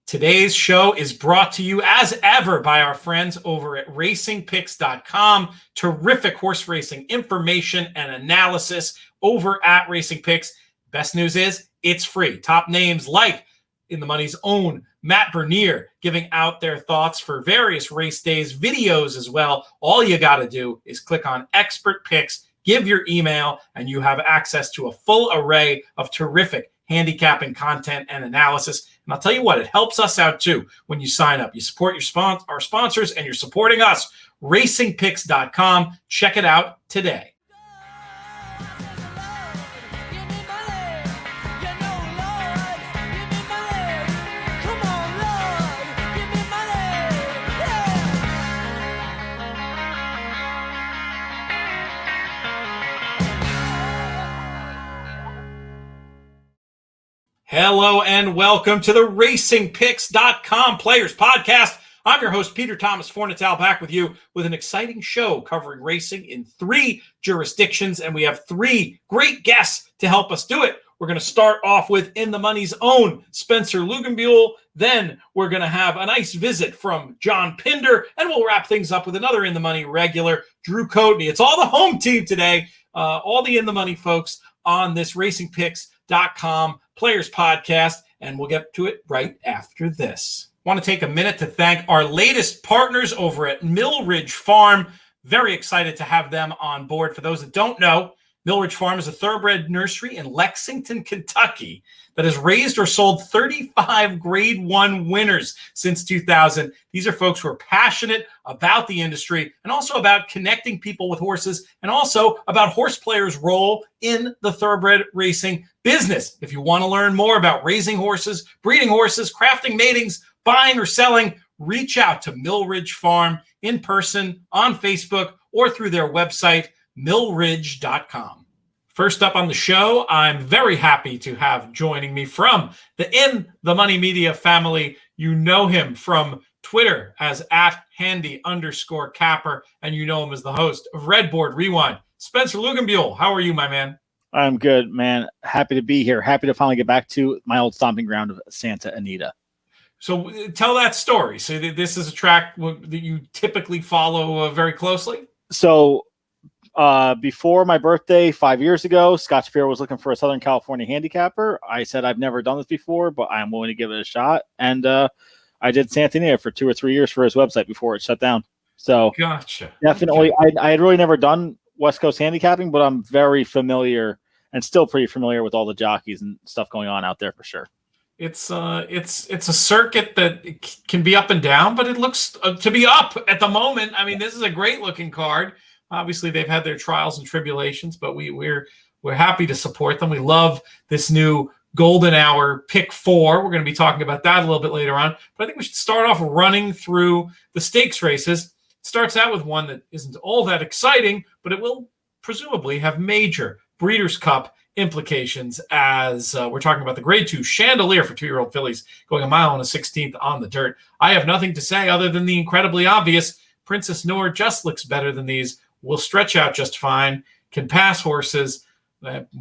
Today's show is brought to you as ever by our friends over at RacingPicks.com. Terrific horse racing information and analysis over at RacingPicks. Best news is it's free. Top names like In the Money's own Matt Bernier giving out their thoughts for various race days, videos as well. All you got to do is click on Expert Picks, give your email, and you have access to a full array of terrific handicapping content and analysis. And I'll tell you what, it helps us out too when you sign up. You support our sponsors, and you're supporting us. RacingPicks.com. Check it out today. Hello and welcome to the RacingPicks.com Players Podcast. I'm your host, Peter Thomas Fornatal, back with you with an exciting show covering racing in 3 jurisdictions, and we have 3 great guests to help us do it. We're going to start off with In the Money's own Spencer Luginbuhl. Then we're going to have a nice visit from John Pinder, and we'll wrap things up with another In the Money regular, Drew Coatney. It's all the home team today, all the In the Money folks on this RacingPicks.com Players Podcast, and we'll get to it right after this. I want to take a minute to thank our latest partners over at Mill Ridge Farm. Very excited to have them on board. For those that don't know, Mill Ridge Farm is a thoroughbred nursery in Lexington, Kentucky that has raised or sold 35 Grade 1 winners since 2000. These are folks who are passionate about the industry and also about connecting people with horses and also about horse players' role in the thoroughbred racing business. If you want to learn more about raising horses, breeding horses, crafting matings, buying or selling, reach out to Mill Ridge Farm in person, on Facebook, or through their website, millridge.com. First up on the show, I'm very happy to have joining me from the In the Money Media family. You know him from Twitter as @handy_capper, and you know him as the host of Redboard Rewind. Spencer Luginbuhl, how are you, my man? I'm good, man. Happy to be here. Happy to finally get back to my old stomping ground of Santa Anita. So tell that story. So this is a track that you typically follow very closely? So before my birthday 5 years ago, Scott Shapiro was looking for a Southern California handicapper. I said, I've never done this before, but I'm willing to give it a shot. And I did Santa Anita for 2 or 3 years for his website before it shut down. So gotcha. Definitely. Okay. I had really never done West Coast handicapping, but I'm very familiar and still pretty familiar with all the jockeys and stuff going on out there for sure. It's a circuit that can be up and down, but it looks to be up at the moment. I mean, this is a great looking card. Obviously, they've had their trials and tribulations, but we're happy to support them. We love this new Golden Hour Pick 4. We're going to be talking about that a little bit later on. But I think we should start off running through the stakes races. It starts out with one that isn't all that exciting, but it will presumably have major Breeders' Cup implications as we're talking about the Grade 2 Chandelier for 2-year-old fillies going a mile and a 16th on the dirt. I have nothing to say other than the incredibly obvious. Princess Noor just looks better than these. Will stretch out just fine, can pass horses,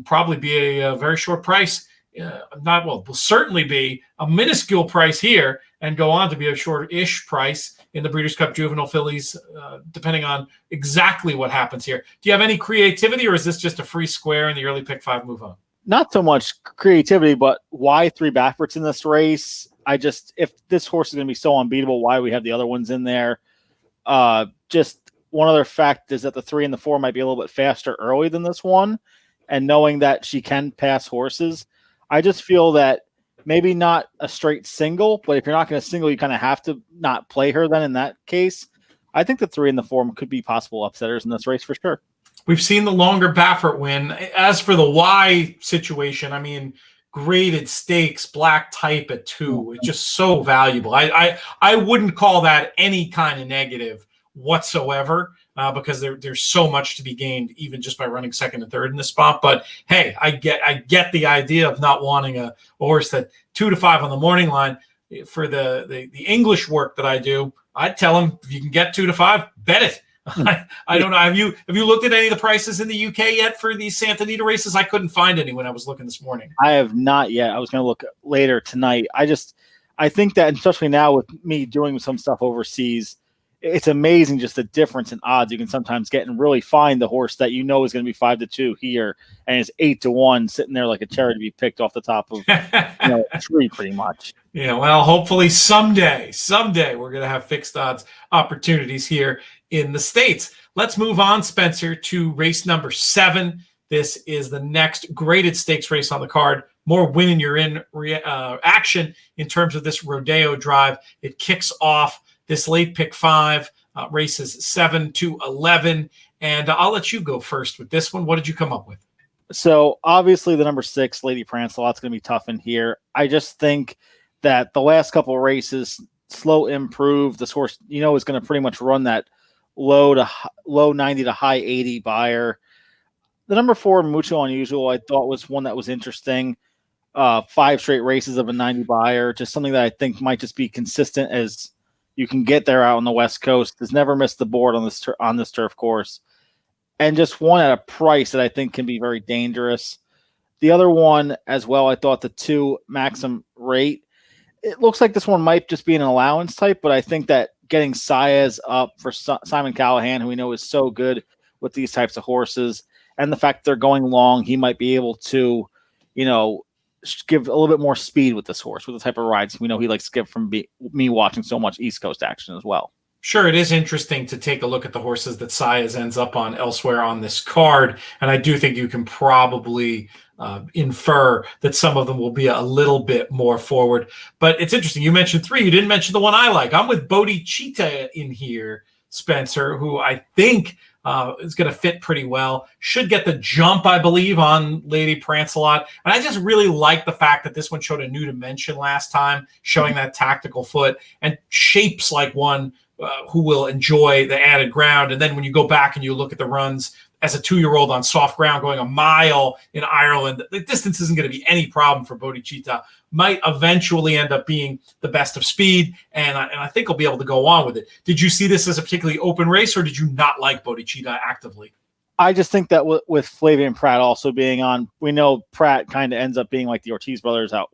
probably be a very short price. Will certainly be a minuscule price here and go on to be a short-ish price in the Breeders' Cup Juvenile fillies, depending on exactly what happens here. Do you have any creativity, or is this just a free square in the early pick 5 move on? Not so much creativity, but why 3 Bafferts in this race? If this horse is going to be so unbeatable, why we have the other ones in there? Just one other fact is that the 3 and the 4 might be a little bit faster early than this one. And knowing that she can pass horses, I just feel that maybe not a straight single, but if you're not going to single, you kind of have to not play her then in that case. I think the 3 and the 4 could be possible upsetters in this race for sure. We've seen the longer Baffert win. As for the Y situation, I mean, graded stakes, black type at 2, it's just so valuable. I wouldn't call that any kind of negative whatsoever because there's so much to be gained even just by running 2nd and 3rd in this spot. But hey, I get the idea of not wanting a horse that 2 to 5 on the morning line. For the English work that I do, I'd tell him if you can get 2 to 5, bet it. I don't know. Have you looked at any of the prices in the UK yet for these Santa Anita races? I couldn't find any when I was looking this morning. I have not yet. I was going to look later tonight. I think that, especially now with me doing some stuff overseas, it's amazing just the difference in odds you can sometimes get and really find the horse that is going to be 5-2 here and it's 8-1 sitting there like a cherry to be picked off the top of a tree pretty much. Yeah, well, hopefully someday we're going to have fixed odds opportunities here in the States. Let's move on, Spencer, to race number 7. This is the next graded stakes race on the card. More win-and-you're-in action in terms of this rodeo drive. It kicks off this late pick 5, races 7 to 11. And I'll let you go first with this one. What did you come up with? So obviously the number 6, Lady Prancelot's going to be tough in here. I just think that the last couple of races, slow improve. This horse, is going to pretty much run that low 90 to high 80 buyer. The number 4, Mucho Unusual, I thought was one that was interesting. 5 straight races of a 90 buyer, just something that I think might just be consistent as you can get there out on the West Coast. Has never missed the board on this turf course, and just one at a price that I think can be very dangerous. The other one as well, I thought the 2, Maxim Rate. It looks like this one might just be an allowance type, but I think that getting Saez up for Simon Callahan, who we know is so good with these types of horses, and the fact they're going long, he might be able to, give a little bit more speed with this horse, with the type of rides we know he likes to get from me watching so much East Coast action as well. Sure, it is interesting to take a look at the horses that Saez ends up on elsewhere on this card, and I do think you can probably infer that some of them will be a little bit more forward. But it's interesting. You mentioned 3. You didn't mention the one I like. I'm with Bodhicitta in here, Spencer, who I think is going to fit pretty well. Should get the jump, I believe, on Lady Prancelot. And I just really like the fact that this one showed a new dimension last time, showing that tactical foot and shapes like one who will enjoy the added ground. And then when you go back and you look at the runs as a 2-year-old on soft ground going a mile in Ireland, the distance isn't going to be any problem for Bodhicitta. Might eventually end up being the best of speed, and I think he'll be able to go on with it. Did you see this as a particularly open race, or did you not like Bodhicitta actively? I just think that with Flavia and Pratt also being on, we know Pratt kind of ends up being like the Ortiz brothers out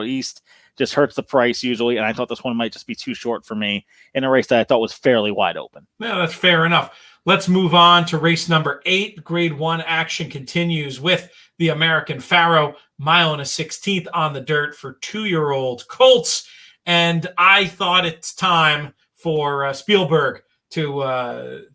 east, just hurts the price usually, and I thought this one might just be too short for me in a race that I thought was fairly wide open. Yeah, that's fair enough. Let's move on to race number 8. Grade 1 action continues with the American Pharaoh, 1.1 miles on the dirt for 2-year-old colts. And I thought it's time for Spielberg to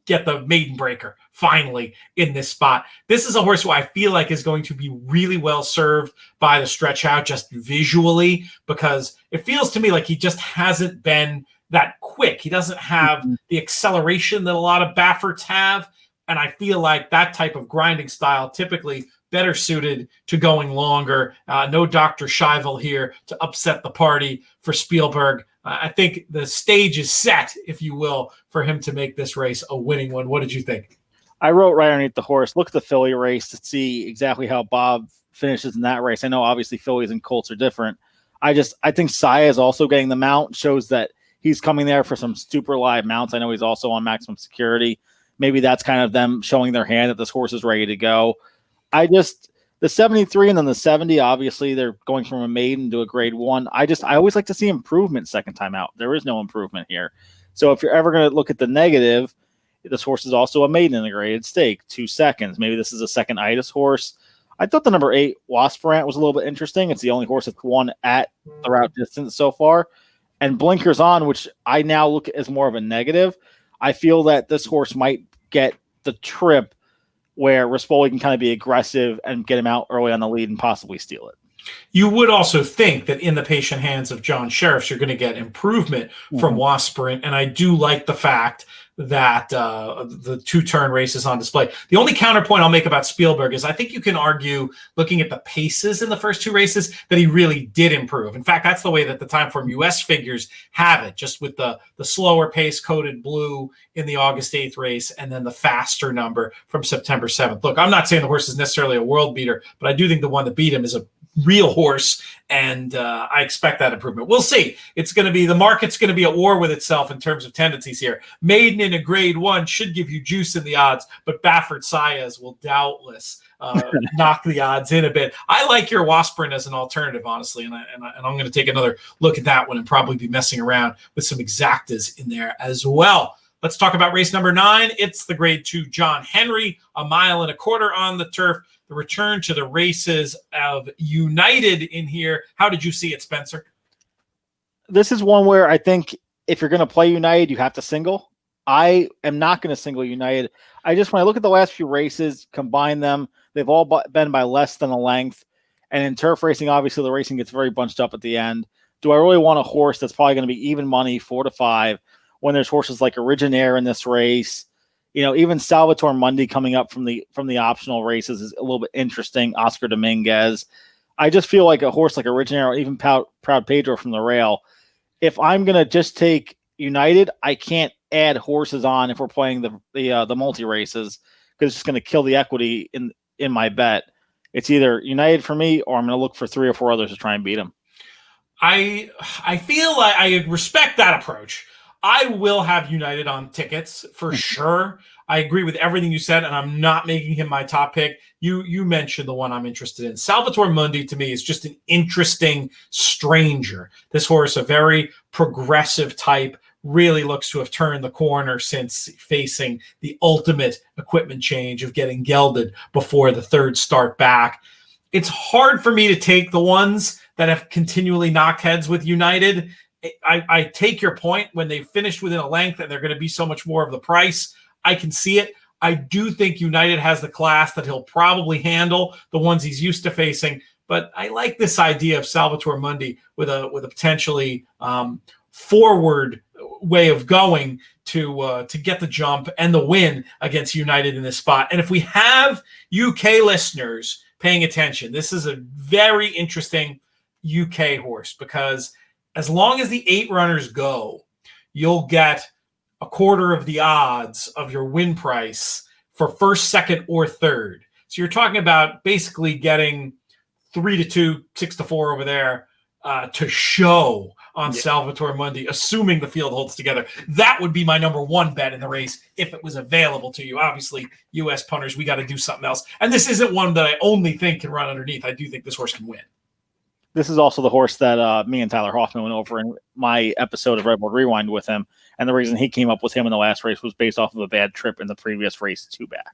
get the maiden breaker finally in this spot. This is a horse who I feel like is going to be really well served by the stretch out just visually, because it feels to me like he just hasn't been that quick. He doesn't have the acceleration that a lot of Bafferts have. And I feel like that type of grinding style typically better suited to going longer. No Dr. Scheibel here to upset the party for Spielberg. I think the stage is set, if you will, for him to make this race a winning one. What did you think? I wrote right underneath the horse, look at the filly race to see exactly how Bob finishes in that race. I know obviously fillies and colts are different. I think Saez also getting the mount shows that he's coming there for some super live mounts. I know he's also on maximum security. Maybe that's kind of them showing their hand that this horse is ready to go. The 73 and then the 70, obviously they're going from a maiden to a grade 1. I always like to see improvement second time out. There is no improvement here. So if you're ever going to look at the negative, this horse is also a maiden in a graded stake, 2 seconds. Maybe this is a second itis horse. I thought the number 8 Wasparant was a little bit interesting. It's the only horse that's won at the route distance so far. And Blinkers On, which I now look at as more of a negative. I feel that this horse might get the trip where Rispoli can kind of be aggressive and get him out early on the lead and possibly steal it. You would also think that in the patient hands of John Sheriffs, you're going to get improvement from Wasparant. And I do like the fact that the 2-turn race is on display. The only counterpoint I'll make about Spielberg is I think you can argue, looking at the paces in the first 2 races, that he really did improve. In fact, that's the way that the Timeform US figures have it, just with the slower pace coded blue in the August 8th race and then the faster number from September 7th. Look, I'm not saying the horse is necessarily a world beater, but I do think the one that beat him is a real horse, and I expect that improvement. We'll see. The market's going to be at war with itself in terms of tendencies here. Maiden in a grade 1 should give you juice in the odds, but Baffert Saez will doubtless knock the odds in a bit. I like your Wasprin as an alternative, honestly, and I'm going to take another look at that one and probably be messing around with some exactas in there as well. Let's talk about race number 9. It's the grade 2 John Henry, 1.25 miles on the turf. The return to the races of United in here. How did you see it, Spencer? This is one where I think if you're going to play United, you have to single. I am not going to single United. When I look at the last few races, combine them, they've all been by less than a length. And in turf racing, obviously the racing gets very bunched up at the end. Do I really want a horse that's probably going to be even money, 4 to 5, when there's horses like Originaire in this race? Even Salvatore Mundy coming up from the optional races is a little bit interesting. Oscar Dominguez. I just feel like a horse like Originaire or even Proud Pedro from the rail. If I'm going to just take United, I can't add horses on if we're playing the multi races, because it's just going to kill the equity in my bet. It's either United for me, or I'm going to look for 3 or 4 others to try and beat them. I feel like I respect that approach. I will have United on tickets for sure. I agree with everything you said, and I'm not making him my top pick. You mentioned the one I'm interested in. Salvatore Mundy, to me, is just an interesting stranger. This horse, a very progressive type, really looks to have turned the corner since facing the ultimate equipment change of getting gelded before the third start back. It's hard for me to take the ones that have continually knocked heads with United. I take your point when they finished within a length and they're going to be so much more of the price. I can see it. I do think United has the class that he'll probably handle the ones he's used to facing. But I like this idea of Salvatore Mundy with a potentially forward way of going to get the jump and the win against United in this spot. And if we have UK listeners paying attention, this is a very interesting UK horse, because as long as the 8 runners go, you'll get a quarter of the odds of your win price for first, second, or third. So you're talking about basically getting 3-2, 6-4 over there to show on Salvatore Mundy, assuming the field holds together. That would be my number 1 bet in the race if it was available to you. Obviously, U.S. punters, we got to do something else. And this isn't one that I only think can run underneath. I do think this horse can win. This is also the horse that me and Tyler Hoffman went over in my episode of Redboard Rewind with him. And the reason he came up with him in the last race was based off of a bad trip in the previous race 2 back.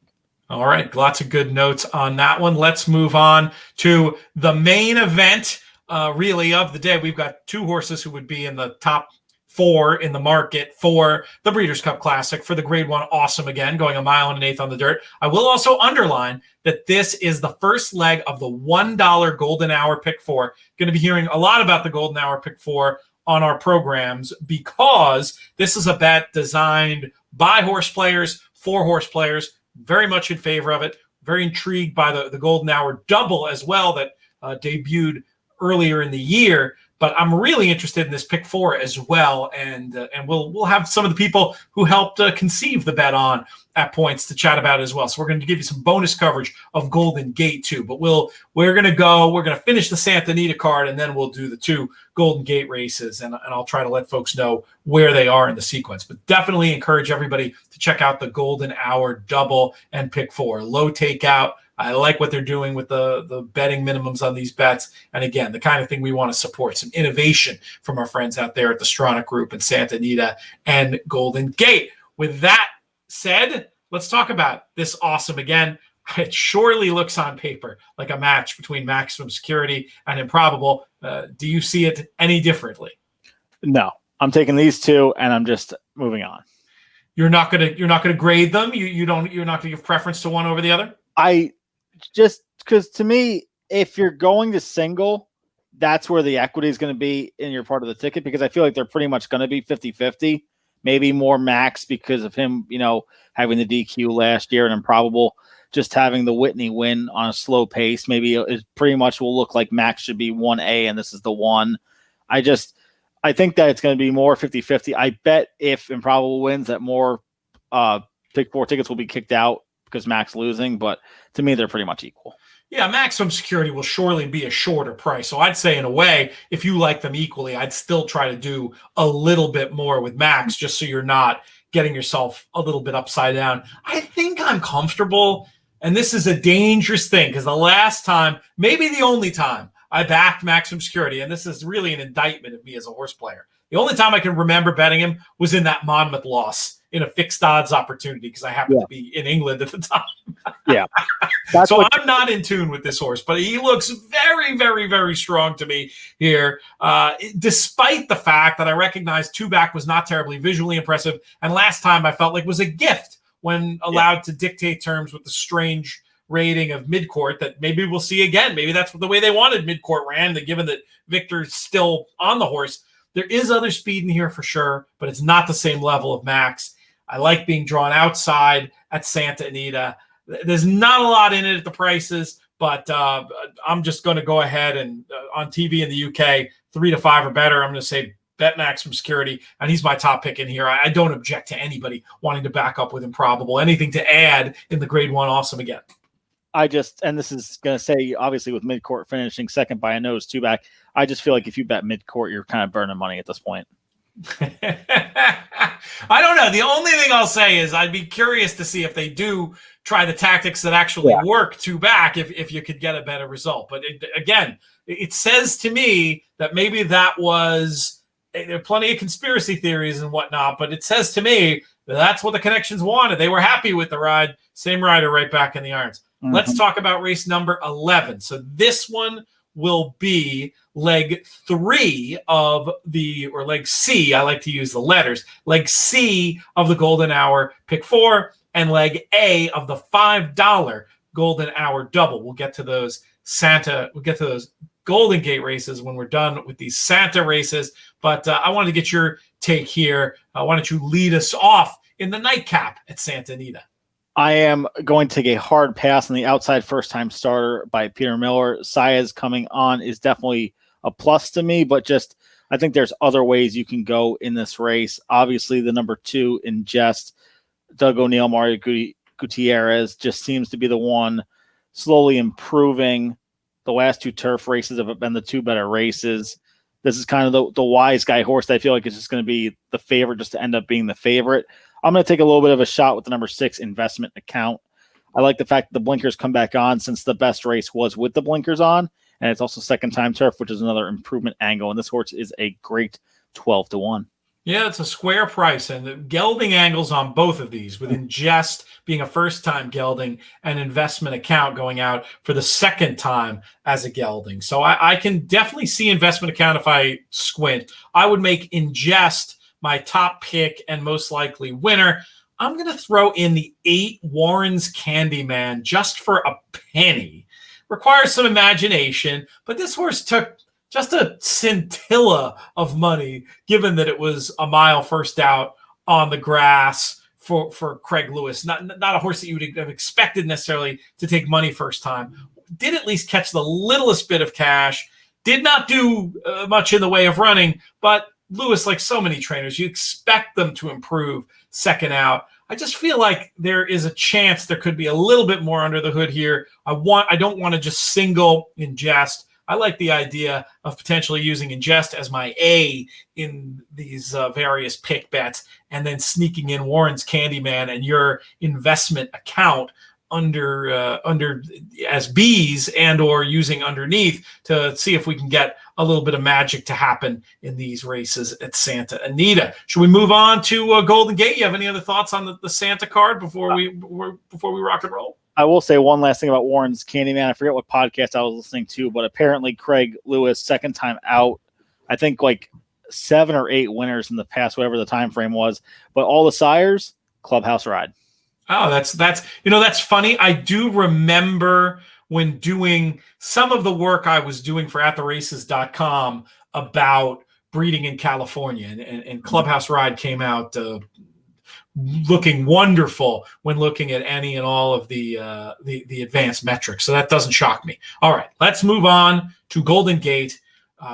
All right. Lots of good notes on that one. Let's move on to the main event, really, of the day. We've got 2 horses who would be in the top 4 in the market for the Breeders' Cup Classic for the Grade 1 Awesome again, going 1 mile and 1/8 on the dirt. I will also underline that this is the first leg of the $1 Golden Hour Pick 4. Going to be hearing a lot about the Golden Hour Pick 4 on our programs, because this is a bet designed by horse players, for horse players. Very much in favor of it. Very intrigued by the Golden Hour Double as well that debuted earlier in the year. But I'm really interested in this pick 4 as well, and we'll have some of the people who helped conceive the bet on at points to chat about it as well. So we're going to give you some bonus coverage of Golden Gate too. But we're going to finish the Santa Anita card, and then we'll do the 2 Golden Gate races, and I'll try to let folks know where they are in the sequence. But definitely encourage everybody to check out the Golden Hour Double and pick 4. Low takeout. I like what they're doing with the betting minimums on these bets. And again, the kind of thing we want to support, some innovation from our friends out there at the Stronach Group and Santa Anita and Golden Gate. With that said, let's talk about this Awesome again. It surely looks on paper like a match between Maximum Security and Improbable. Do you see it any differently? No, I'm taking these 2 and I'm just moving on. You're not gonna grade them. You're not gonna give preference to one over the other. Just because to me, if you're going to single, that's where the equity is going to be in your part of the ticket, because I feel like they're pretty much going to be 50-50, maybe more Max because of him, having the DQ last year, and Improbable just having the Whitney win on a slow pace. Maybe it pretty much will look like Max should be 1A and this is the 1. I think that it's going to be more 50-50. I bet if Improbable wins that more pick 4 tickets will be kicked out because Max losing, but to me, they're pretty much equal. Yeah, maximum security will surely be a shorter price. So I'd say in a way, if you like them equally, I'd still try to do a little bit more with max just so you're not getting yourself a little bit upside down. I think I'm comfortable. And this is a dangerous thing because the last time, maybe the only time I backed maximum security, and this is really an indictment of me as a horse player. The only time I can remember betting him was in that Monmouth loss in a fixed odds opportunity because I happened to be in England at the time. Yeah. So I'm not in tune with this horse, but he looks very, very, very strong to me here, despite the fact that I recognize two-back was not terribly visually impressive. And last time I felt like was a gift when allowed to dictate terms with the strange rating of midcourt that maybe we'll see again. Maybe that's the way they wanted midcourt ran, given that Victor's still on the horse. There is other speed in here for sure, but it's not the same level of max. I like being drawn outside at Santa Anita. There's not a lot in it at the prices, but I'm just going to go ahead and on TV in the UK, 3 to 5 or better. I'm going to say bet maximum security, and he's my top pick in here. I don't object to anybody wanting to back up with improbable. Anything to add in the grade one, awesome again. And this is going to say, obviously, with midcourt finishing second by a nose, two back, I just feel like if you bet midcourt, you're kind of burning money at this point. I don't know. The only thing I'll say is I'd be curious to see if they do try the tactics that actually work two back if you could get a better result. But again, it says to me that maybe that was there are plenty of conspiracy theories and whatnot, but it says to me that that's what the connections wanted. They were happy with the ride. Same rider right back in the irons. Mm-hmm. Let's talk about race number 11. So this one will be leg 3 of or leg C. I like to use the letters. Leg C of the Golden Hour Pick 4 and leg A of the $5 Golden Hour Double. We'll get to those Golden Gate races when we're done with these Santa races. But I wanted to get your take here. Why don't you lead us off in the nightcap at Santa Anita? I am going to take a hard pass on the outside first-time starter by Peter Miller. Saez coming on is definitely a plus to me, but I think there's other ways you can go in this race. Obviously, the number 2 in Jest, Doug O'Neill, Mario Gutierrez just seems to be the one slowly improving. The last 2 turf races have been the 2 better races. This is kind of the wise guy horse that I feel like is just going to be the favorite just to end up being the favorite. I'm going to take a little bit of a shot with the number 6 Investment Account. I like the fact that the blinkers come back on since the best race was with the blinkers on, and it's also second time turf, which is another improvement angle. And this horse is a great 12-1. Yeah, it's a square price, and the gelding angles on both of these, with Ingest being a first-time gelding and Investment Account going out for the second time as a gelding. So I can definitely see Investment Account if I squint. I would make Ingest my top pick and most likely winner. I'm going to throw in the 8 Warren's Candyman just for a penny. Requires some imagination, but this horse took just a scintilla of money, given that it was a mile first out on the grass for Craig Lewis. Not a horse that you would have expected necessarily to take money first time. Did at least catch the littlest bit of cash. Did not do much in the way of running, but Lewis, like so many trainers, you expect them to improve second out. I just feel like there is a chance there could be a little bit more under the hood here. I don't want to just single Ingest. I like the idea of potentially using Ingest as my A in these various pick bets and then sneaking in Warren's Candyman and your Investment Account under as B's and or using underneath to see if we can get a little bit of magic to happen in these races at Santa Anita. Should we move on to Golden Gate? You have any other thoughts on the Santa card before we rock and roll? I will say one last thing about Warren's Candyman. I forget what podcast I was listening to, but apparently Craig Lewis, second time out, I think like 7 or 8 winners in the past, whatever the time frame was. But all the sires, clubhouse ride. Oh, that's funny. I do remember when doing some of the work I was doing for attheraces.com about breeding in California, and Clubhouse Ride came out looking wonderful when looking at any and all of the advanced metrics. So that doesn't shock me. All right, let's move on to Golden Gate.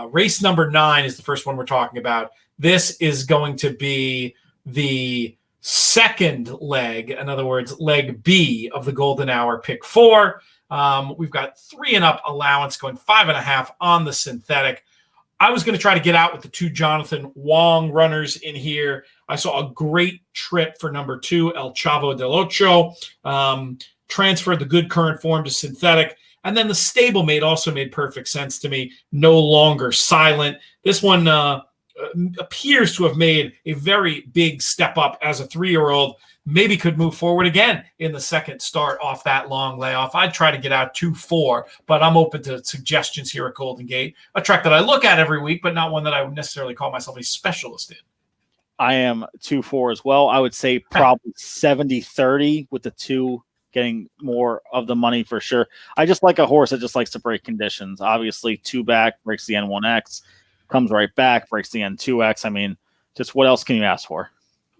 Race number 9 is the first one we're talking about. This is going to be the second leg, in other words, leg B of the Golden Hour Pick 4. We've got 3 and up allowance going 5.5 on the synthetic. I was going to try to get out with the 2 Jonathan Wong runners in here. I saw a great trip for number 2, El Chavo del Ocho. Transferred the good current form to synthetic. And then the stablemate also made perfect sense to me. No longer silent. This one appears to have made a very big step up as a 3-year-old. Maybe could move forward again in the second start off that long layoff. I'd try to get out 2-4, but I'm open to suggestions here at Golden Gate. A track that I look at every week, but not one that I would necessarily call myself a specialist in. I am 2-4 as well. I would say probably 70-30 with the 2 getting more of the money for sure. I just like a horse that just likes to break conditions. Obviously, 2 back, breaks the N1X, comes right back, breaks the N2X. I mean, just what else can you ask for?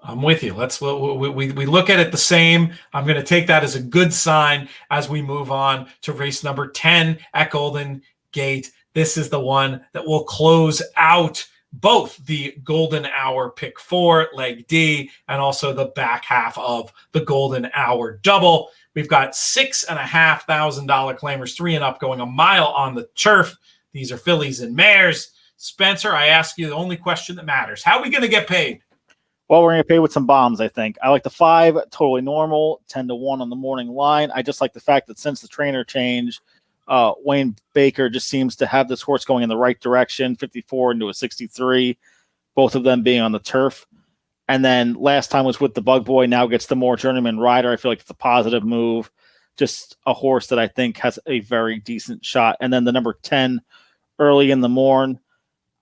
I'm with you. We look at it the same. I'm going to take that as a good sign as we move on to race number 10 at Golden Gate. This is the one that will close out both the Golden Hour Pick 4, Leg D, and also the back half of the Golden Hour Double. We've got $6,500 claimers, 3 and up, going a mile on the turf. These are fillies and mares. Spencer, I ask you the only question that matters. How are we going to get paid? Well, we're going to pay with some bombs, I think. I like the 5, totally normal, 10-1 on the morning line. I just like the fact that since the trainer change, Wayne Baker just seems to have this horse going in the right direction, 54 into a 63, both of them being on the turf. And then last time was with the Bug Boy, now gets the more journeyman rider. I feel like it's a positive move. Just a horse that I think has a very decent shot. And then the number 10, early in the morn.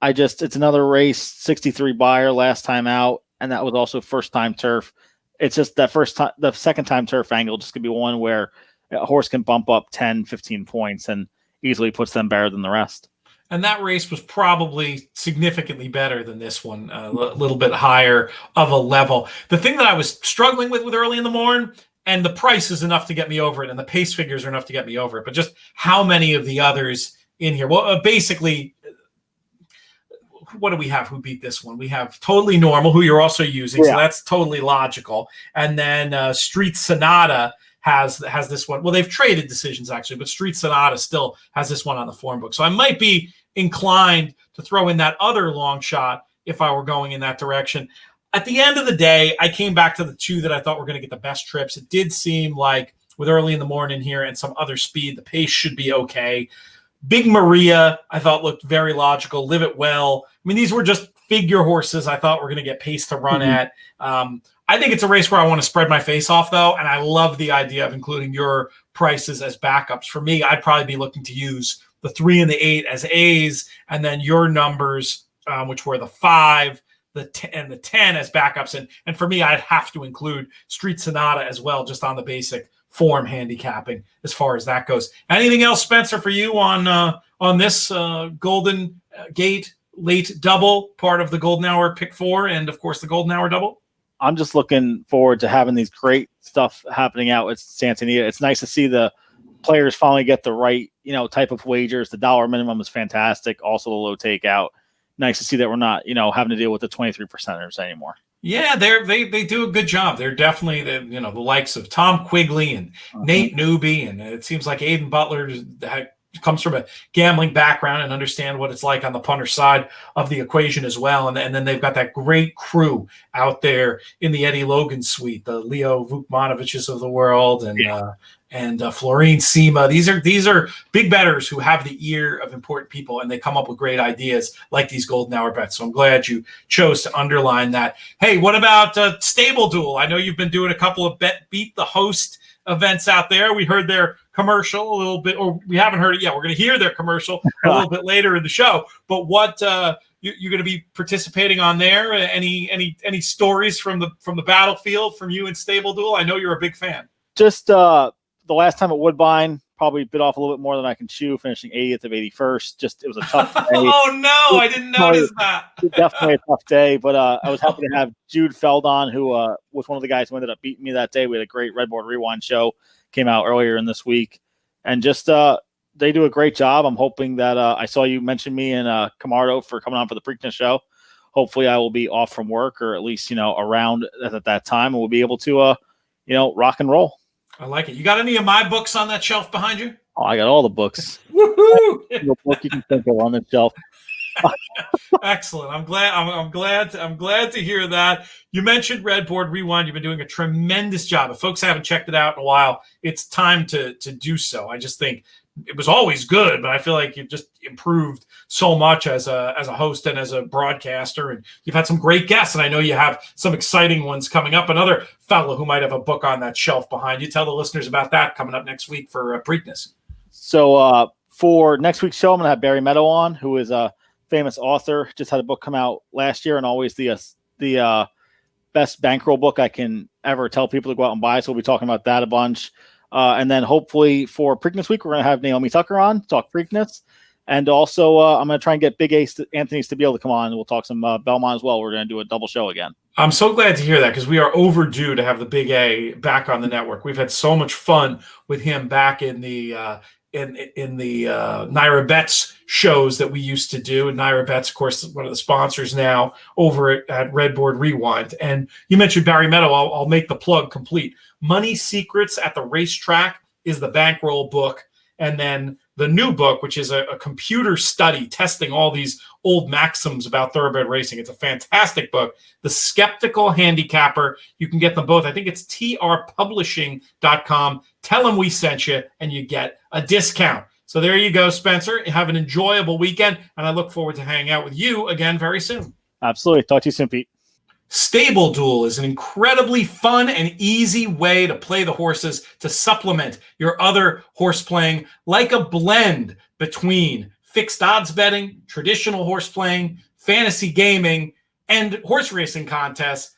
It's another race, 63 buyer last time out. And that was also first time turf. It's just that the second time turf angle just could be one where a horse can bump up 10, 15 points and easily puts them better than the rest. And that race was probably significantly better than this one, a little bit higher of a level. The thing that I was struggling with early in the morning, and the price is enough to get me over it, and the pace figures are enough to get me over it, but just how many of the others in here? Well, basically, what do we have who beat this one? We have Totally Normal, who you're also using, so that's totally logical. And then Street Sonata has this one. Well, they've traded decisions, actually, but Street Sonata still has this one on the form book. So I might be inclined to throw in that other long shot if I were going in that direction. At the end of the day, I came back to the 2 that I thought were going to get the best trips. It did seem like with early in the morning here and some other speed, the pace should be okay. Big Maria, I thought looked very logical. Live It Well. I mean, these were just figure horses I thought were going to get pace to run at. I think it's a race where I want to spread my face off, though, and I love the idea of including your prices as backups. For me, I'd probably be looking to use the 3 and the 8 as A's, and then your numbers, which were the 5, the 10, and the 10 as backups. And for me, I'd have to include Street Sonata as well, just on the basic form handicapping as far as that goes. Anything else, Spencer, for you on this Golden Gate late double, part of the Golden Hour Pick 4, and of course the Golden Hour Double? I'm just looking forward to having these great stuff happening out at Santa Anita. It's nice to see the players finally get the right, type of wagers. The dollar minimum is fantastic. Also the low takeout. Nice to see that we're not, having to deal with the 23%ers anymore. Yeah, they do a good job. They're definitely the likes of Tom Quigley and Nate Newby, and it seems like Aiden Butler comes from a gambling background and understand what it's like on the punter side of the equation as well. And then they've got that great crew out there in the Eddie Logan suite, the Leo Vukmanoviches of the world, and Florine Sema. These are big bettors who have the ear of important people, and they come up with great ideas like these Golden Hour bets. So I'm glad you chose to underline that. Hey, what about Stable Duel? I know you've been doing a couple of Beat the Host events out there. We heard their commercial a little bit, or we haven't heard it yet. We're going to hear their commercial a little bit later in the show. But what you're going to be participating on there? Any stories from the battlefield from you and Stable Duel? I know you're a big fan. Just the last time at Woodbine, probably bit off a little bit more than I can chew, finishing 80th of 81st. Just it was a tough day. Oh no, I didn't notice that. Definitely a tough day, but I was happy to have Jude Feldon, who was one of the guys who ended up beating me that day. We had a great Redboard Rewind show, came out earlier in this week, and just they do a great job. I'm hoping that I saw you mention me and Camardo for coming on for the Preakness show. Hopefully I will be off from work, or at least around at that time, and we'll be able to rock and roll. I like it. You got any of my books on that shelf behind you? Oh, I got all the books. Woohoo! The book you can think of on the shelf. Excellent. I'm glad to hear that. You mentioned Redboard Rewind. You've been doing a tremendous job. If folks haven't checked it out in a while, it's time to do so. I just think it was always good, but I feel like you've just improved so much as a host and as a broadcaster. And you've had some great guests, and I know you have some exciting ones coming up. Another fellow who might have a book on that shelf behind you. Tell the listeners about that coming up next week for Preakness. So for next week's show, I'm going to have Barry Meadow on, who is a famous author. Just had a book come out last year, and always the best bankroll book I can ever tell people to go out and buy. So we'll be talking about that a bunch. And then hopefully for Preakness Week, we're going to have Naomi Tucker on, talk Preakness. And also I'm going to try and get Big Ace Anthony's to be able to come on, and we'll talk some Belmont as well. We're going to do a double show again. I'm so glad to hear that, because we are overdue to have the Big A back on the network. We've had so much fun with him back in the Naira Bets shows that we used to do. And Naira Bets, of course, is one of the sponsors now over at Redboard Rewind. And you mentioned Barry Meadow. I'll make the plug complete. Money Secrets at the Racetrack is the bankroll book. And then the new book, which is a computer study testing all these old maxims about thoroughbred racing. It's a fantastic book. The Skeptical Handicapper. You can get them both. I think it's trpublishing.com. Tell them we sent you, and you get a discount. So there you go, Spencer. Have an enjoyable weekend, and I look forward to hanging out with you again very soon. Absolutely. Talk to you soon, Pete. Stable Duel is an incredibly fun and easy way to play the horses to supplement your other horse playing, like a blend between fixed odds betting, traditional horse playing, fantasy gaming, and horse racing contests.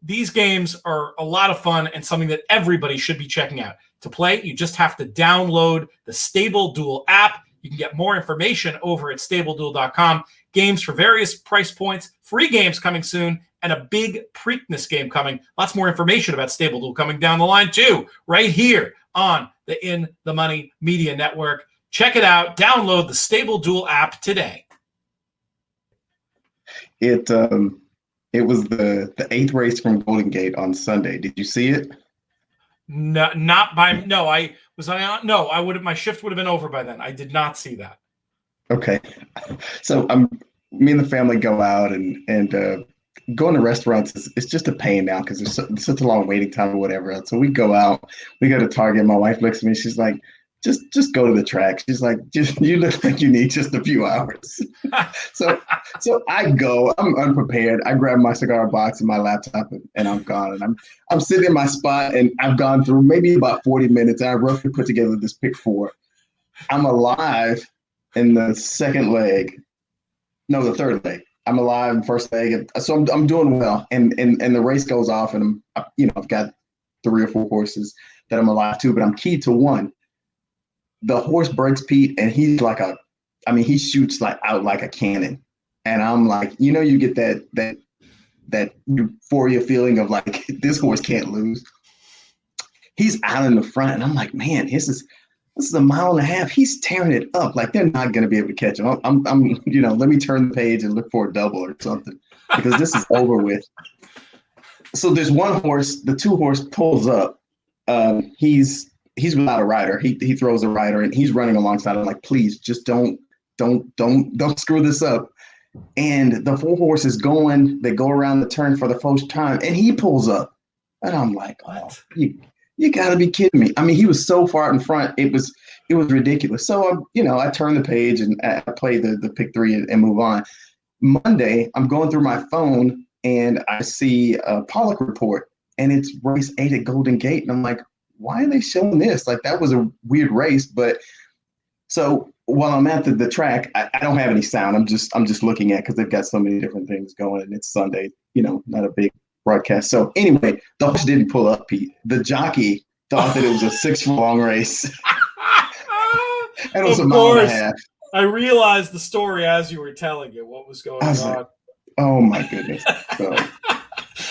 These games are a lot of fun and something that everybody should be checking out. To play, you just have to download the Stable Duel app. You can get more information over at StableDuel.com. Games for various price points, free games coming soon, and a big Preakness game coming. Lots more information about Stable Duel coming down the line too, right here on the In the Money Media Network. Check it out. Download the Stable Duel app today. It was the 8th race from Golden Gate on Sunday. Did you see it? No, not by no. I was on. No, I would have. My shift would have been over by then. I did not see that. Okay, so me and the family go out and going to restaurants it's just a pain now because there's such a long waiting time or whatever else. So we go out, we go to Target. My wife looks at me. She's like, just go to the track. She's like, you look like you need just a few hours. So I go. I'm unprepared. I grab my cigar box and my laptop, and I'm gone. And I'm sitting in my spot, and I've gone through maybe about 40 minutes. And I roughly put together this pick 4. I'm alive in the second leg. No, the third leg. I'm alive in first leg. So I'm doing well. And the race goes off, and I've got 3 or 4 horses that I'm alive to, but I'm keyed to one. The horse breaks Pete, and he's like he shoots out like a cannon. And I'm like, you get that euphoria feeling of like, this horse can't lose. He's out in the front, and I'm like, man, this is a mile and a half. He's tearing it up. Like, they're not going to be able to catch him. I'm let me turn the page and look for a double or something, because this is over with. So there's one horse, the 2 horse pulls up. He's without a rider. He throws a rider, and he's running alongside. I'm like, please, just don't screw this up. And the 4 horses going, they go around the turn for the first time, and he pulls up. And I'm like, oh, you got to be kidding me. I mean, he was so far in front. It was ridiculous. So, I turn the page and I play the pick 3 and move on. Monday, I'm going through my phone, and I see a Pollock report, and it's race 8 at Golden Gate. And I'm like, why are they showing this? Like, that was a weird race. But so while I'm at the track, I don't have any sound. I'm just looking at, because they've got so many different things going, and it's Sunday, not a big broadcast. So anyway, the horse didn't pull up, Pete. The jockey thought that it was a 6-furlong race. And it was a mile and a half. I realized the story as you were telling it, what was going on. Like, oh my goodness. So,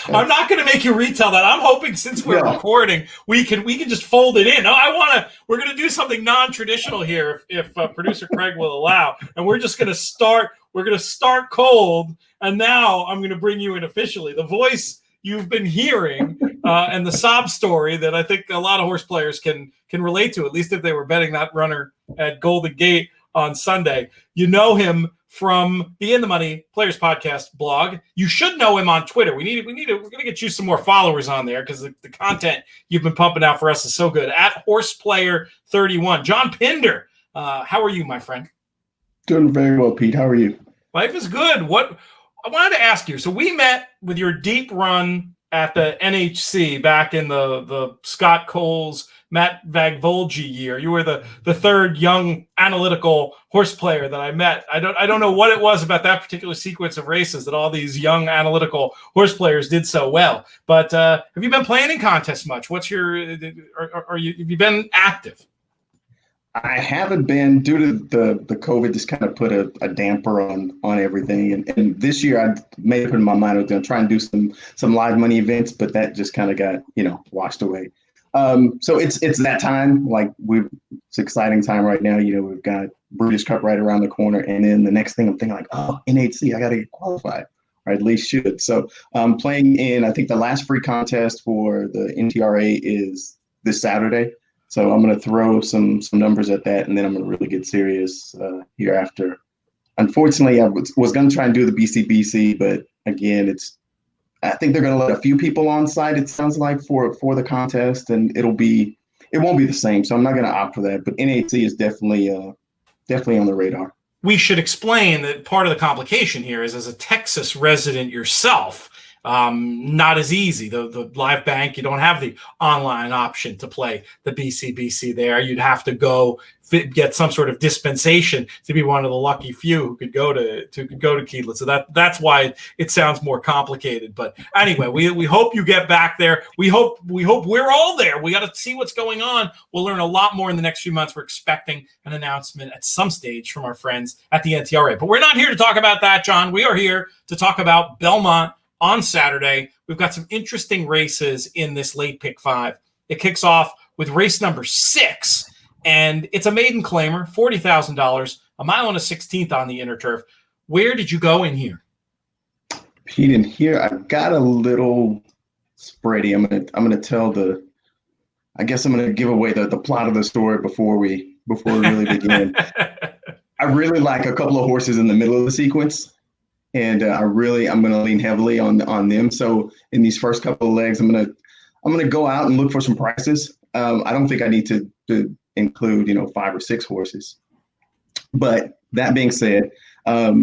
I'm not going to make you retell that. I'm hoping, since we're recording, we can just fold it in. We're going to do something non-traditional here, if producer Craig will allow. And we're just going to start. We're going to start cold. And now I'm going to bring you in officially. The voice you've been hearing and the sob story that I think a lot of horse players can relate to, at least if they were betting that runner at Golden Gate on Sunday. You know him from the In the Money Players Podcast blog. You should know him on Twitter. We're going to get you some more followers on there because the content you've been pumping out for us is so good. At Horseplayer31, John Pinder. How are you, my friend? Doing very well, Pete. How are you? Life is good. What I wanted to ask you. So we met with your deep run at the NHC back in the Scott Coles, Matt Vagvolgi year. You were the third young analytical horse player that I met. I don't know what it was about that particular sequence of races that all these young analytical horse players did so well. But have you been playing in contests much? Have you been active? I haven't been, due to the COVID, just kind of put a damper on everything. And this year I made up in my mind I was going to try and do some live money events, but that just kind of got, washed away. So it's that time, it's an exciting time right now. We've got British Cup right around the corner. And then the next thing I'm thinking NHC, I got to get qualified, or at least should. So I'm playing in, I think the last free contest for the NTRA is this Saturday. So I'm going to throw some numbers at that, and then I'm going to really get serious hereafter. Unfortunately, I was going to try and do the BCBC, but again, I think they're going to let a few people on site, it sounds like, for the contest, and it won't be the same. So I'm not going to opt for that. But NHC is definitely on the radar. We should explain that part of the complication here is, as a Texas resident yourself, not as easy. The live bank, you don't have the online option to play the BCBC there. You'd have to go get some sort of dispensation to be one of the lucky few who could go to Keathley. So that's why it sounds more complicated. But anyway, we hope you get back there. We hope we're all there. We got to see what's going on. We'll learn a lot more in the next few months. We're expecting an announcement at some stage from our friends at the NTRA. But we're not here to talk about that, John. We are here to talk about Belmont on Saturday. We've got some interesting races in this late pick 5. It kicks off with race number 6, and it's a maiden claimer, $40,000, a mile and a 16th on the inner turf. Where did you go in here? Pete, in here, I've got a little spready. I'm gonna tell I guess I'm gonna give away the plot of the story before we really begin. I really like a couple of horses in the middle of the sequence. And I'm going to lean heavily on them. So in these first couple of legs, I'm going to go out and look for some prices. I don't think I need to include 5 or 6 horses. But that being said, a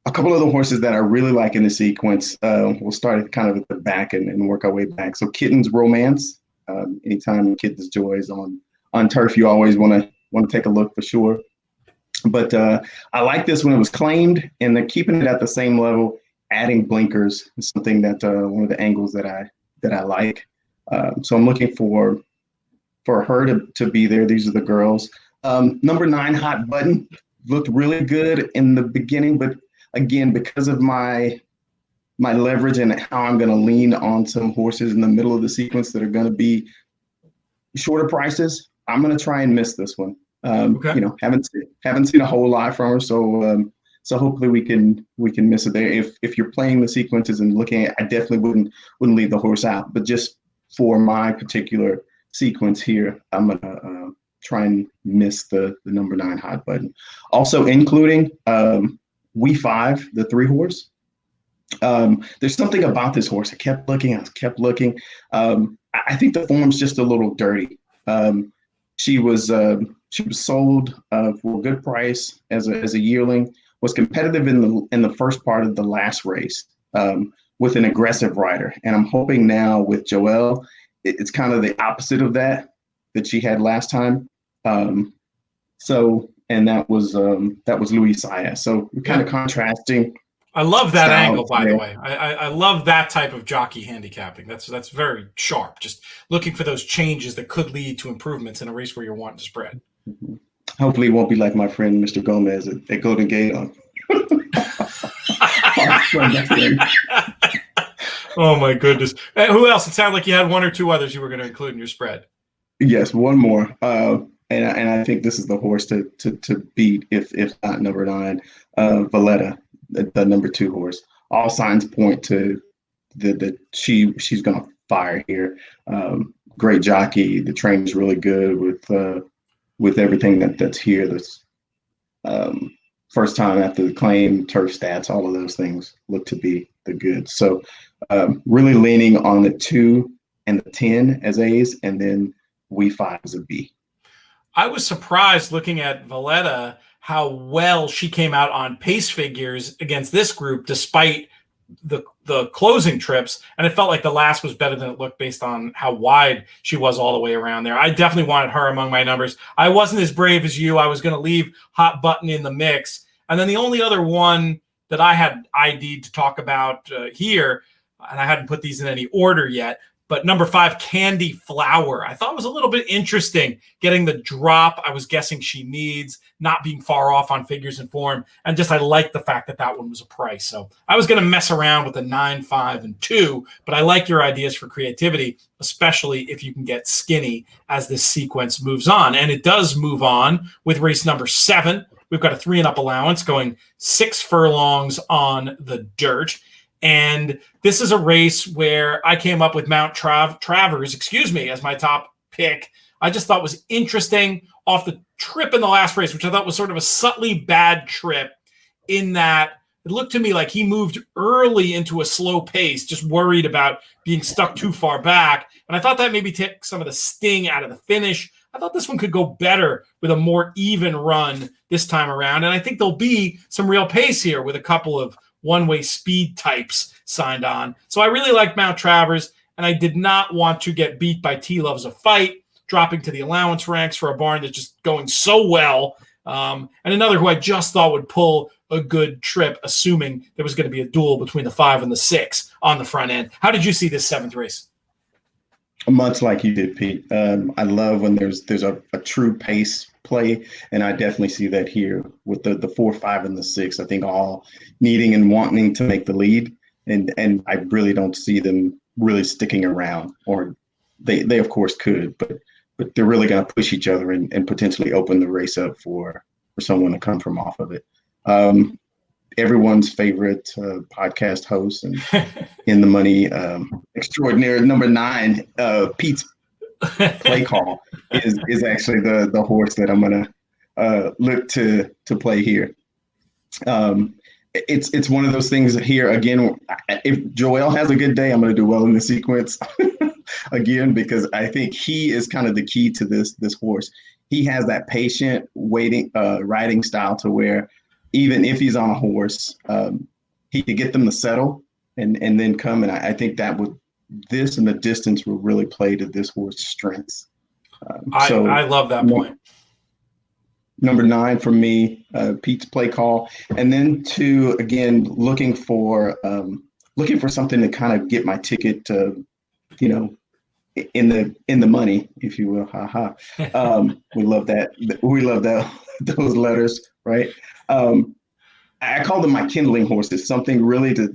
couple of the horses that I really like in the sequence, we'll start at kind of at the back and work our way back. So Kitten's Romance. Anytime Kitten's Joy is on turf, you always want to take a look for sure. But I like this when it was claimed, and they're keeping it at the same level. Adding blinkers is something that one of the angles that I like. So I'm looking for her to be there. These are the girls. Number 9, Hot Button, looked really good in the beginning, but again, because of my leverage and how I'm going to lean on some horses in the middle of the sequence that are going to be shorter prices, I'm going to try and miss this one. Okay. Haven't seen a whole lot from her, so hopefully we can miss it there. If you're playing the sequences and looking at, I definitely wouldn't leave the horse out. But just for my particular sequence here, I'm gonna try and miss the number 9 Hot Button. Also including We5, the 3 horse. There's something about this horse. I kept looking. I think the form's just a little dirty. She was sold for a good price as a yearling. Was competitive in the first part of the last race with an aggressive rider, and I'm hoping now with Joelle, it's kind of the opposite of that she had last time. And that was Louis Saya. So kind of contrasting. I love that angle, by the way. I love that type of jockey handicapping. That's very sharp. Just looking for those changes that could lead to improvements in a race where you're wanting to spread. Mm-hmm. Hopefully it won't be like my friend Mr. Gomez at Golden Gate on. Oh my goodness. Who else? It sounded like you had 1 or 2 others you were going to include in your spread. Yes, one more. And I think this is the horse to beat if not number 9, Valletta, the number 2 horse. All signs point to that she's going to fire here. Great jockey. The train is really good with everything that's here. This first time after the claim, turf stats, all of those things look to be the good. So really leaning on the 2 and the 10 as A's, and then We5 as a B. I was surprised looking at Valletta how well she came out on pace figures against this group, despite the closing trips, and it felt like the last was better than it looked based on how wide she was all the way around there. I definitely wanted her among my numbers. I wasn't as brave as you. I was going to leave Hot Button in the mix. And then the only other one that I had ID'd to talk about here, and I hadn't put these in any order yet, but number 5, Candy Flower. I thought it was a little bit interesting getting the drop I was guessing she needs, not being far off on figures and form. And just I like the fact that one was a price. So I was going to mess around with the 9, 5, and 2, but I like your ideas for creativity, especially if you can get skinny as this sequence moves on. And it does move on with race number 7. We've got a 3-and-up allowance going 6 furlongs on the dirt. And this is a race where I came up with Mount Travers, as my top pick. I just thought was interesting off the trip in the last race, which I thought was sort of a subtly bad trip in that it looked to me like he moved early into a slow pace, just worried about being stuck too far back. And I thought that maybe took some of the sting out of the finish. I thought this one could go better with a more even run this time around. And I think there'll be some real pace here with a couple of one-way speed types signed on. So I really like Mount Travers, and I did not want to get beat by T Loves a Fight, dropping to the allowance ranks for a barn that's just going so well. And another who I just thought would pull a good trip, assuming there was going to be a duel between the 5 and the 6 on the front end. How did you see this 7th race? Much like you did, Pete. I love when there's a true pace play, and I definitely see that here with the 4, 5, and the 6. I think all needing and wanting to make the lead, and I really don't see them really sticking around. Or they of course could, but they're really going to push each other and potentially open the race up for someone to come from off of it. Everyone's favorite podcast host and in the money extraordinary number 9, Pete's play call is actually the horse that I'm gonna look to play here. It's one of those things here again. If Joel has a good day, I'm gonna do well in the sequence again, because I think he is kind of the key to this horse. He has that patient waiting riding style to where even if he's on a horse, he could get them to settle and then come. And I think that this and the distance will really play to this horse's strengths. I love that point. Number 9 for me, Pete's play call. And then 2, again, looking for something to kind of get my ticket to, in the money, if you will. We love that. We love that. Those letters, right? I call them my kindling horses, something really to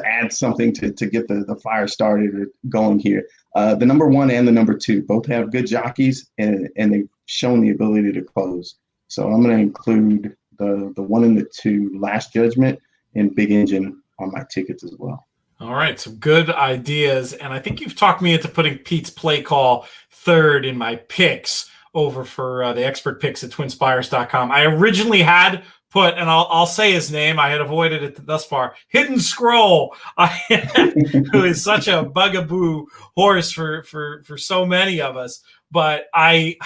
add something to get the fire started or going here. The number 1 and the number 2 both have good jockeys, and they've shown the ability to close. So I'm going to include the 1 and the 2, Last Judgment and Big Engine on my tickets as well. All right, some good ideas. And I think you've talked me into putting Pete's play call 3rd in my picks over for the expert picks at twinspires.com. I originally had put, and I'll say his name, I had avoided it thus far, Hidden Scroll, who is such a bugaboo horse for so many of us. But I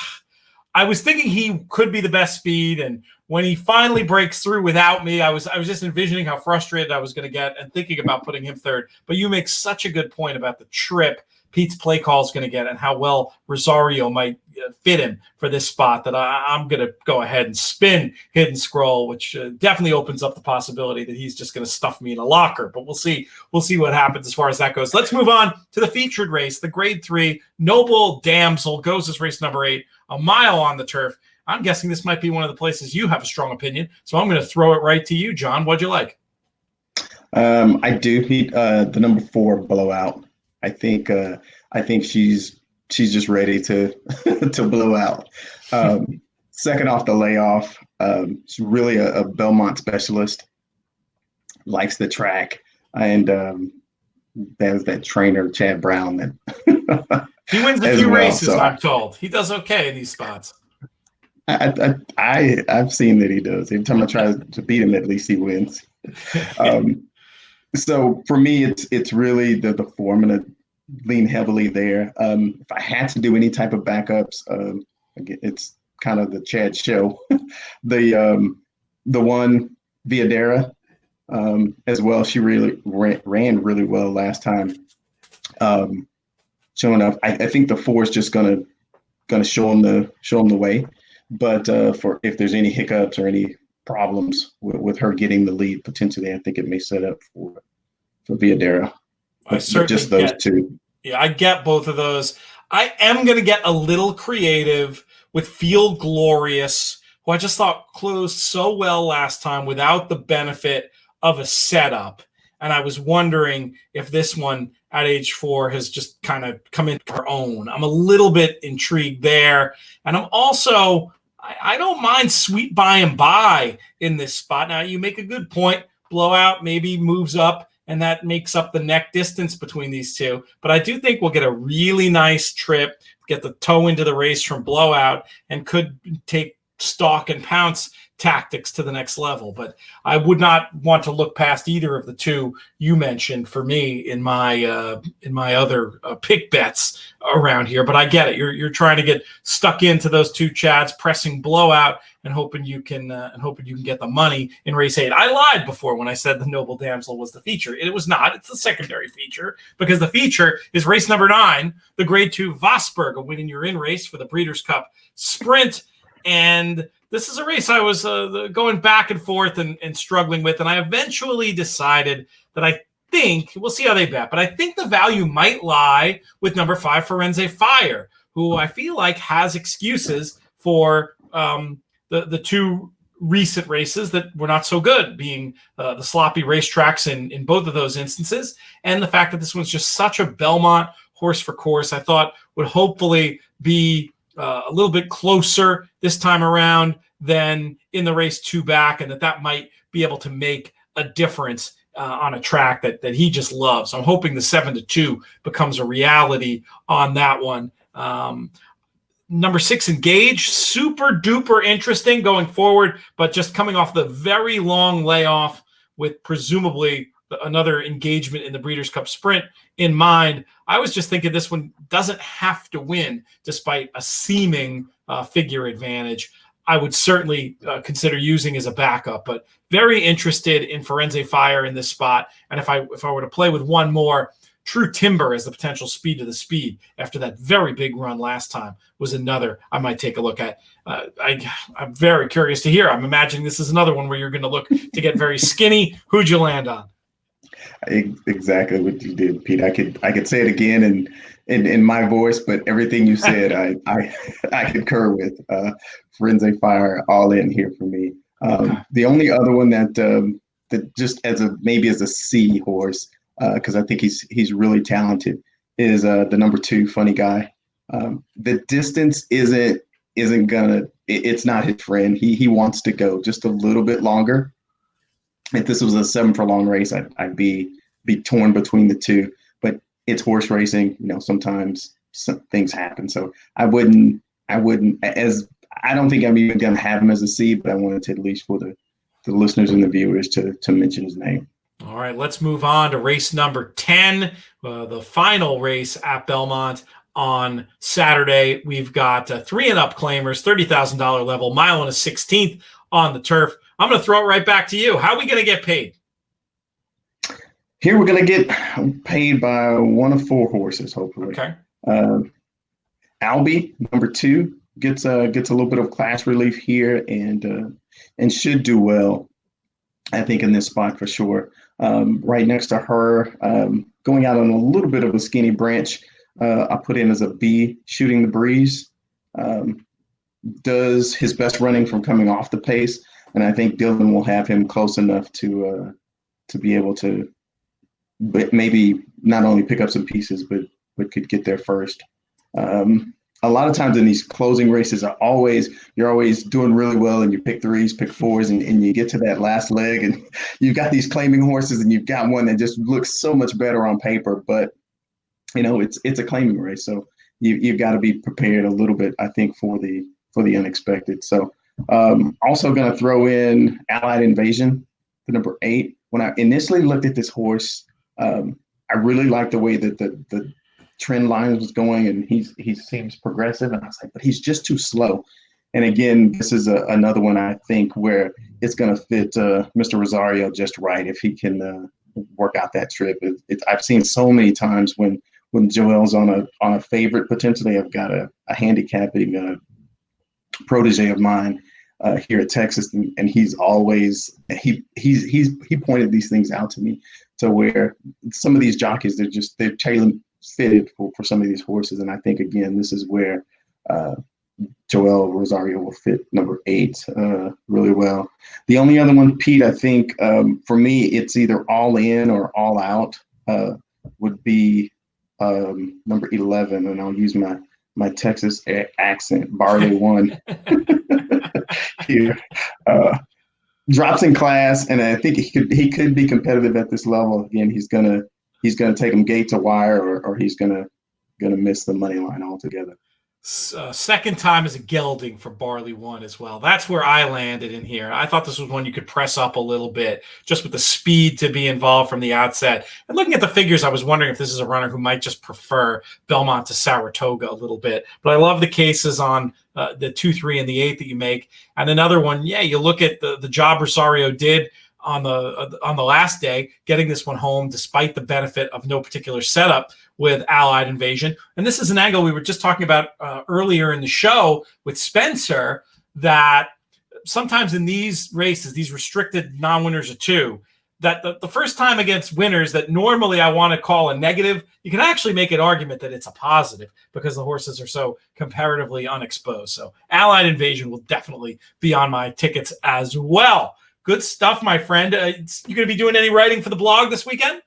was thinking he could be the best speed, and when he finally breaks through without me, I was just envisioning how frustrated I was going to get and thinking about putting him 3rd. But you make such a good point about the trip Pete's play call is going to get and how well Rosario might fit him for this spot that I'm going to go ahead and spin Hidden Scroll, which definitely opens up the possibility that he's just going to stuff me in a locker. But we'll see what happens as far as that goes. Let's move on to the featured race, the Grade 3 Noble Damsel goes as race number 8, a mile on the turf. I'm guessing this might be one of the places you have a strong opinion, so I'm going to throw it right to you, John. What'd you like? I do. The number 4 Blowout. I think she's just ready to to blow out. Second off the layoff, she's really a Belmont specialist. Likes the track, and there's that trainer Chad Brown that he wins a as few well. races. So I'm told he does okay in these spots. I've seen that he does. Every time I try to beat him, at least he wins. So for me, it's really the form, and lean heavily there. If I had to do any type of backups, again, it's kind of the Chad show. The one Viadera as well. She really ran really well last time. Showing up, I think the 4 is just gonna show him the way. But for if there's any hiccups or any problems with her getting the lead potentially, I think it may set up for Viadera. I certainly just those two. Yeah, I get both of those. I am going to get a little creative with Feel Glorious, who I just thought closed so well last time without the benefit of a setup. And I was wondering if this one at age 4 has just kind of come into her own. I'm a little bit intrigued there. And I'm also, I don't mind Sweet By and By in this spot. Now, you make a good point. Blowout maybe moves up, and that makes up the neck distance between these two. But I do think we'll get a really nice trip, get the toe into the race from Blowout, and could take stalk and pounce tactics to the next level. But I would not want to look past either of the two you mentioned for me in my other pick bets around here. But I get it. You're trying to get stuck into those two Chads, pressing Blowout and hoping you can get the money in race 8. I lied before when I said the Noble Damsel was the feature. It was not. It's the secondary feature, because the feature is race number 9, the Grade 2 Vosburg, a Win-and-You're-In race for the Breeders' Cup Sprint. And this is a race I was going back and forth and struggling with, and I eventually decided that I think, we'll see how they bet, but I think the value might lie with number 5, Firenze Fire, who I feel like has excuses for the two recent races that were not so good, being the sloppy racetracks in both of those instances, and the fact that this one's just such a Belmont horse for course, I thought would hopefully be a little bit closer this time around than in the race 2 back, and that might be able to make a difference on a track that he just loves. I'm hoping the 7-2 becomes a reality on that one. Number 6, Engage, super duper interesting going forward, but just coming off the very long layoff with presumably another engagement in the Breeders' Cup Sprint in mind. I was just thinking this one doesn't have to win despite a seeming figure advantage. I would certainly consider using as a backup, but very interested in Firenze Fire in this spot. And if I were to play with one more, True Timber as the potential speed to the speed after that very big run last time was another I might take a look at. I'm very curious to hear. I'm imagining this is another one where you're going to look to get very skinny. Who'd you land on? Exactly what you did, Pete. I could say it again in my voice, but everything you said, I concur with. Firenze Fire, all in here for me. The only other one that just as a C horse, because I think he's really talented, is the number 2 Funny Guy. The distance isn't gonna. It's not his friend. He wants to go just a little bit longer. If this was a 7 furlong race, I'd be torn between the two. But it's horse racing. Sometimes things happen. So I wouldn't. I don't think I'm even going to have him as a C, but I wanted to, at least for the listeners and the viewers, to mention his name. All right, let's move on to race number 10, the final race at Belmont on Saturday. We've got 3 and up claimers, $30,000 level, mile and a 16th on the turf. I'm going to throw it right back to you. How are we going to get paid? Here we're going to get paid by one of 4 horses, hopefully. Okay. Albie, number 2, gets a little bit of class relief here and should do well, I think, in this spot for sure. Right next to her, going out on a little bit of a skinny branch, I put in as a B, Shooting the Breeze. Does his best running from coming off the pace, and I think Dylan will have him close enough to be able to maybe not only pick up some pieces, but could get there first. a lot of times in these closing races you're always doing really well, and you pick threes, pick fours, and you get to that last leg, and you've got these claiming horses, and you've got one that just looks so much better on paper, but it's a claiming race, so you've got to be prepared a little bit, I think, for the unexpected. So also going to throw in Allied Invasion, the number 8. When I initially looked at this horse, I really liked the way that the trend line was going, and he seems progressive, and I was like, but he's just too slow. And again, this is another one, I think, where it's going to fit Mr. Rosario just right if he can work out that trip. I've seen so many times when Joel's on a favorite, potentially. I've got a handicapping protege of mine here at Texas, and he's always he pointed these things out to me, to where some of these jockeys, they're tailor fitted for some of these horses, and I think again this is where Joel Rosario will fit number 8 really well. The only other one, Pete, I think for me it's either All In or All Out would be number 11, and I'll use my Texas accent, Barley One. Here drops in class, and I think he could be competitive at this level. Again, he's gonna take him gate to wire, or he's gonna miss the money line altogether. Second time is a gelding for Barley One as well. That's where I landed in here. I thought this was one you could press up a little bit, just with the speed to be involved from the outset. And looking at the figures, I was wondering if this is a runner who might just prefer Belmont to Saratoga a little bit. But I love the cases on the 2, 3, and the 8 that you make. And another one, you look at the job Rosario did on the last day, getting this one home despite the benefit of no particular setup with Allied Invasion. And this is an angle we were just talking about earlier in the show with Spencer, that sometimes in these races, these restricted non-winners of 2, that the first time against winners that normally I want to call a negative, you can actually make an argument that it's a positive because the horses are so comparatively unexposed. So Allied Invasion will definitely be on my tickets as well. Good stuff, my friend. You going to be doing any writing for the blog this weekend?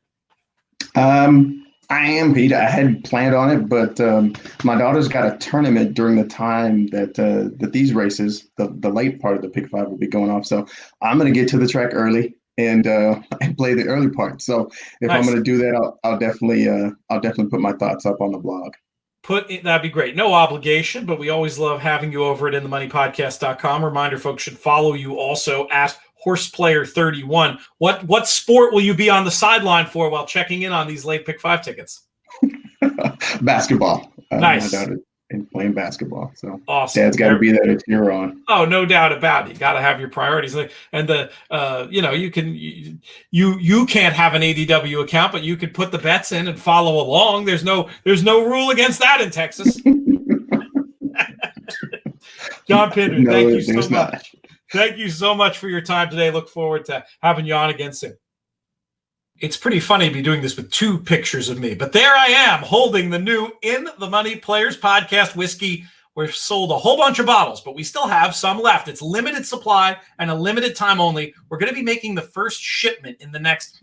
I am, Pete. I hadn't planned on it, but my daughter's got a tournament during the time that these races, the late part of the Pick 5 will be going off. So I'm going to get to the track early and play the early part. So if Nice. I'm going to do that, I'll definitely put my thoughts up on the blog. That'd be great. No obligation, but we always love having you over at InTheMoneyPodcast.com. Reminder, folks should follow you also at Horseplayer31. What sport will you be on the sideline for while checking in on these late Pick 5 tickets? Basketball. Nice. My daughter in playing basketball. So Awesome. Dad's got to be there to cheer on. Oh, no doubt about it. You got to have your priorities. And you can't have an ADW account, but you could put the bets in and follow along. There's no rule against that in Texas. John Pinder, thank you so much. Thank you so much for your time today. Look forward to having you on again soon. It's pretty funny to be doing this with 2 pictures of me, but there I am holding the new In the Money Players Podcast whiskey. We've sold a whole bunch of bottles, but we still have some left. It's limited supply and a limited time only. We're going to be making the first shipment in the next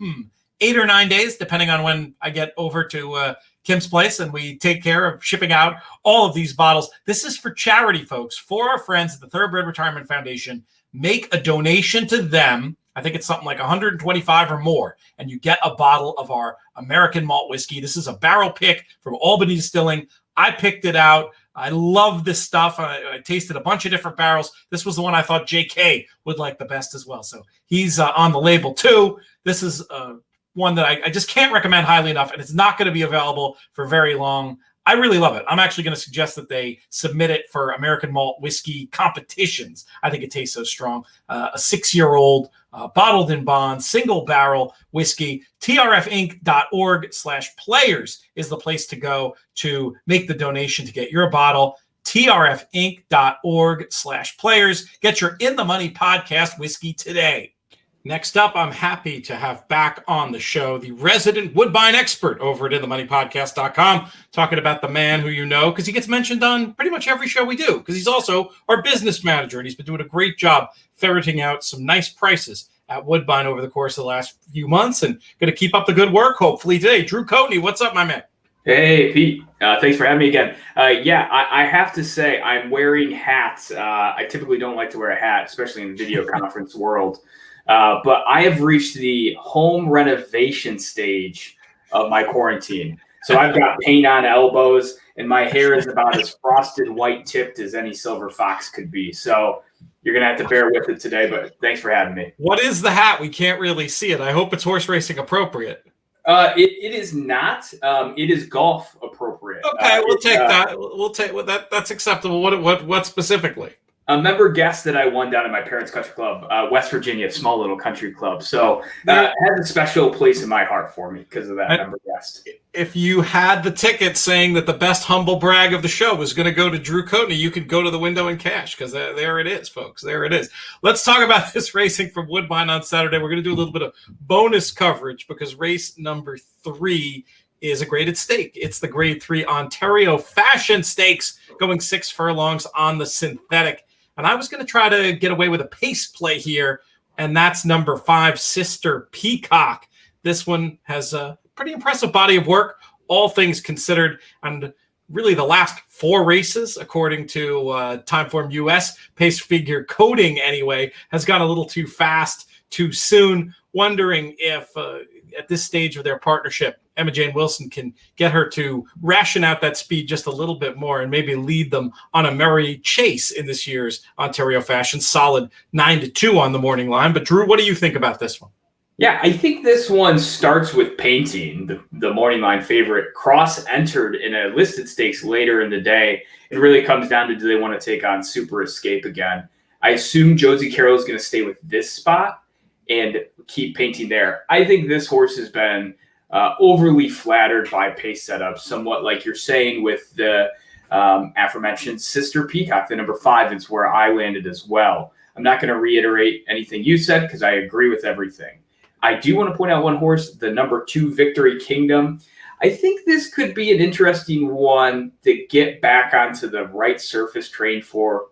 8 or 9 days, depending on when I get over to Kim's place and we take care of shipping out all of these bottles. This is for charity, folks, for our friends at the Thoroughbred Retirement Foundation. Make a donation to them. I think it's something like $125 or more, and you get a bottle of our American malt whiskey. This is a barrel pick from Albany Distilling. I picked it out. I love this stuff. I tasted a bunch of different barrels. This was the one I thought JK would like the best as well. So he's on the label too. This is one that I just can't recommend highly enough, and it's not going to be available for very long. I really love it. I'm actually going to suggest that they submit it for American malt whiskey competitions. I think it tastes so strong. A 6-year-old bottled in bond, single barrel whiskey. TRFinc.org/players is the place to go to make the donation to get your bottle. TRFinc.org/players. Get your In the Money podcast whiskey today. Next up, I'm happy to have back on the show the resident Woodbine expert over at InTheMoneyPodcast.com, talking about the man who you know, because he gets mentioned on pretty much every show we do, because he's also our business manager, and he's been doing a great job ferreting out some nice prices at Woodbine over the course of the last few months, and going to keep up the good work, hopefully, today. Drew Coatney, what's up, my man? Hey, Pete. Thanks for having me again. I have to say I'm wearing hats. I typically don't like to wear a hat, especially in the video conference world. But I have reached the home renovation stage of my quarantine. So I've got paint on elbows, and my hair is about as frosted white tipped as any silver fox could be. So you're going to have to bear with it today, but thanks for having me. What is the hat? We can't really see it. I hope it's horse racing appropriate. It is not. It is golf appropriate. Okay, we'll take that. We'll take that. That's acceptable. What specifically? A member guest that I won down at my parents' country club, West Virginia, small little country club. So it has a special place in my heart for me because of that member guest. If you had the ticket saying that the best humble brag of the show was going to go to Drew Coatney, you could go to the window and cash because there it is, folks. There it is. Let's talk about this racing from Woodbine on Saturday. We're going to do a little bit of bonus coverage because race number 3 is a graded stake. It's the Grade 3 Ontario Fashion Stakes going 6 furlongs on the synthetic. And I was going to try to get away with a pace play here, and that's number 5, Sister Peacock. This one has a pretty impressive body of work, all things considered, and really the last 4 races, according to Timeform US, pace figure coding anyway, has gone a little too fast, too soon, wondering if at this stage of their partnership, Emma Jane Wilson can get her to ration out that speed just a little bit more and maybe lead them on a merry chase in this year's Ontario Fashion. Solid 9-2 on the morning line. But Drew, what do you think about this one? Yeah, I think this one starts with painting. The morning line favorite cross-entered in a listed stakes later in the day. It really comes down to, do they want to take on Super Escape again? I assume Josie Carroll is going to stay with this spot and keep painting there. I think this horse has been overly flattered by pace setups, somewhat like you're saying with the aforementioned Sister Peacock, the number 5. It's where I landed as well. I'm not going to reiterate anything you said because I agree with everything. I do want to point out one horse, the number 2 Victory Kingdom. I think this could be an interesting one to get back onto the right surface, trained for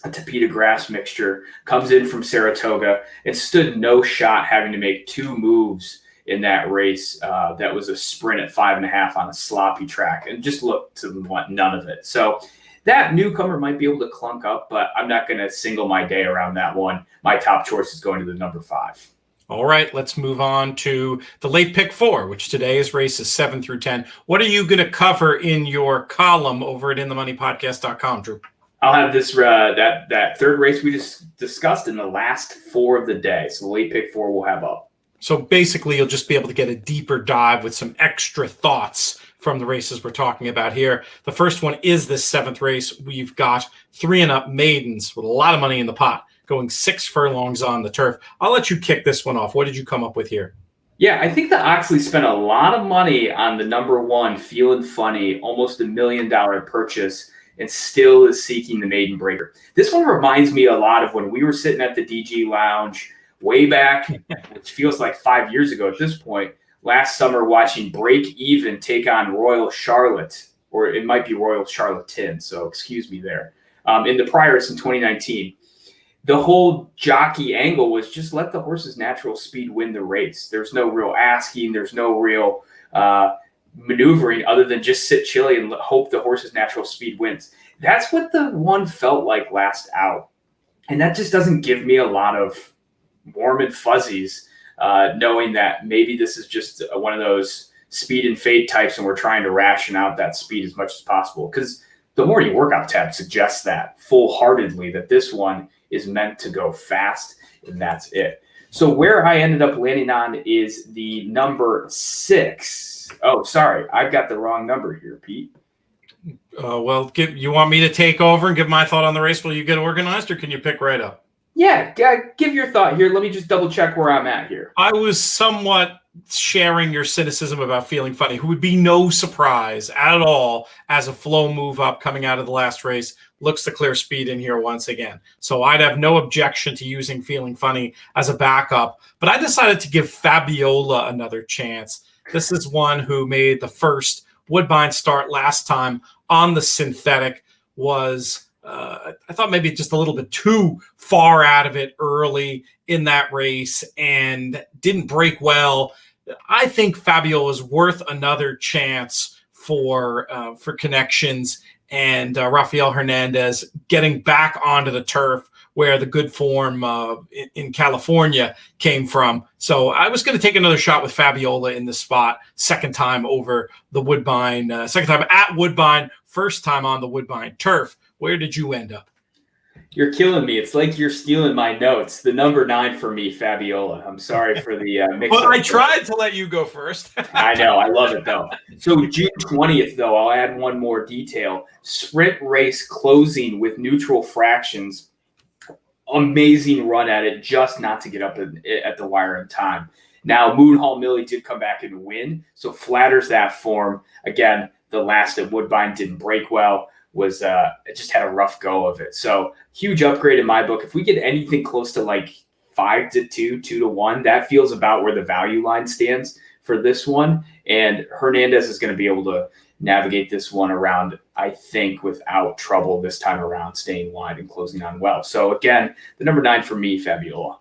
a Tapeta grass mixture, comes in from Saratoga and stood no shot having to make 2 moves in that race. That was a sprint at 5.5 on a sloppy track and just looked to want none of it. So that newcomer might be able to clunk up, but I'm not going to single my day around that one. My top choice is going to the number 5. All right, let's move on to the late pick 4, which today is races 7 through 10. What are you going to cover in your column over at InTheMoneyPodcast.com, Drew? I'll have this that third race we just discussed in the last 4 of the day. So the late pick 4 we'll have up. So basically, you'll just be able to get a deeper dive with some extra thoughts from the races we're talking about here. The first one is this 7th race. We've got 3-and-up maidens with a lot of money in the pot, going 6 furlongs on the turf. I'll let you kick this one off. What did you come up with here? Yeah, I think that Oxley spent a lot of money on the number 1, Feelin' Funny, almost $1 million purchase, and still is seeking the maiden breaker. This one reminds me a lot of when we were sitting at the DG Lounge way back, which feels like 5 years ago at this point, last summer watching Break Even take on Royal Charlotte, or it might be Royal Charlatan, so excuse me there. In the Prioress in 2019. The whole jockey angle was just let the horse's natural speed win the race. There's no real asking. There's no real maneuvering other than just sit chilly and hope the horse's natural speed wins. That's what the one felt like last out. And that just doesn't give me a lot of warm and fuzzies, knowing that maybe this is just one of those speed and fade types and we're trying to ration out that speed as much as possible. Because the morning workout tab suggests that full-heartedly, that this one is meant to go fast, and that's it. So where I ended up landing on is the number 6. Oh, sorry. I've got the wrong number here, Pete. Well, you want me to take over and give my thought on the race while you get organized, or can you pick right up? Yeah, give your thought here. Let me just double check where I'm at here. I was somewhat sharing your cynicism about Feeling Funny, who would be no surprise at all as a flow move up coming out of the last race. Looks to clear speed in here once again. So I'd have no objection to using Feeling Funny as a backup. But I decided to give Fabiola another chance. This is one who made the first Woodbine start last time on the synthetic, was I thought maybe just a little bit too far out of it early in that race and didn't break well. I think Fabio is worth another chance for connections, and Rafael Hernandez getting back onto the turf where the good form in California came from. So I was going to take another shot with Fabiola in the spot, second time over the Woodbine, second time at Woodbine, first time on the Woodbine turf. Where did you end up? You're killing me. It's like you're stealing my notes. The number 9 for me, Fabiola. I'm sorry for the mix-up. Well, I tried to let you go first. I know. I love it, though. So June 20th, though, I'll add one more detail. Sprint race closing with neutral fractions. Amazing run at it, just not to get up at the wire in time. Now, Moonhall Millie did come back and win, so flatters that form. Again, the last at Woodbine didn't break well. It just had a rough go of it. So huge upgrade in my book. If we get anything close to like 5-2, 2-1, that feels about where the value line stands for this one. And Hernandez is going to be able to navigate this one around, I think, without trouble this time around, staying wide and closing on well. So again, the number 9 for me, Fabiola.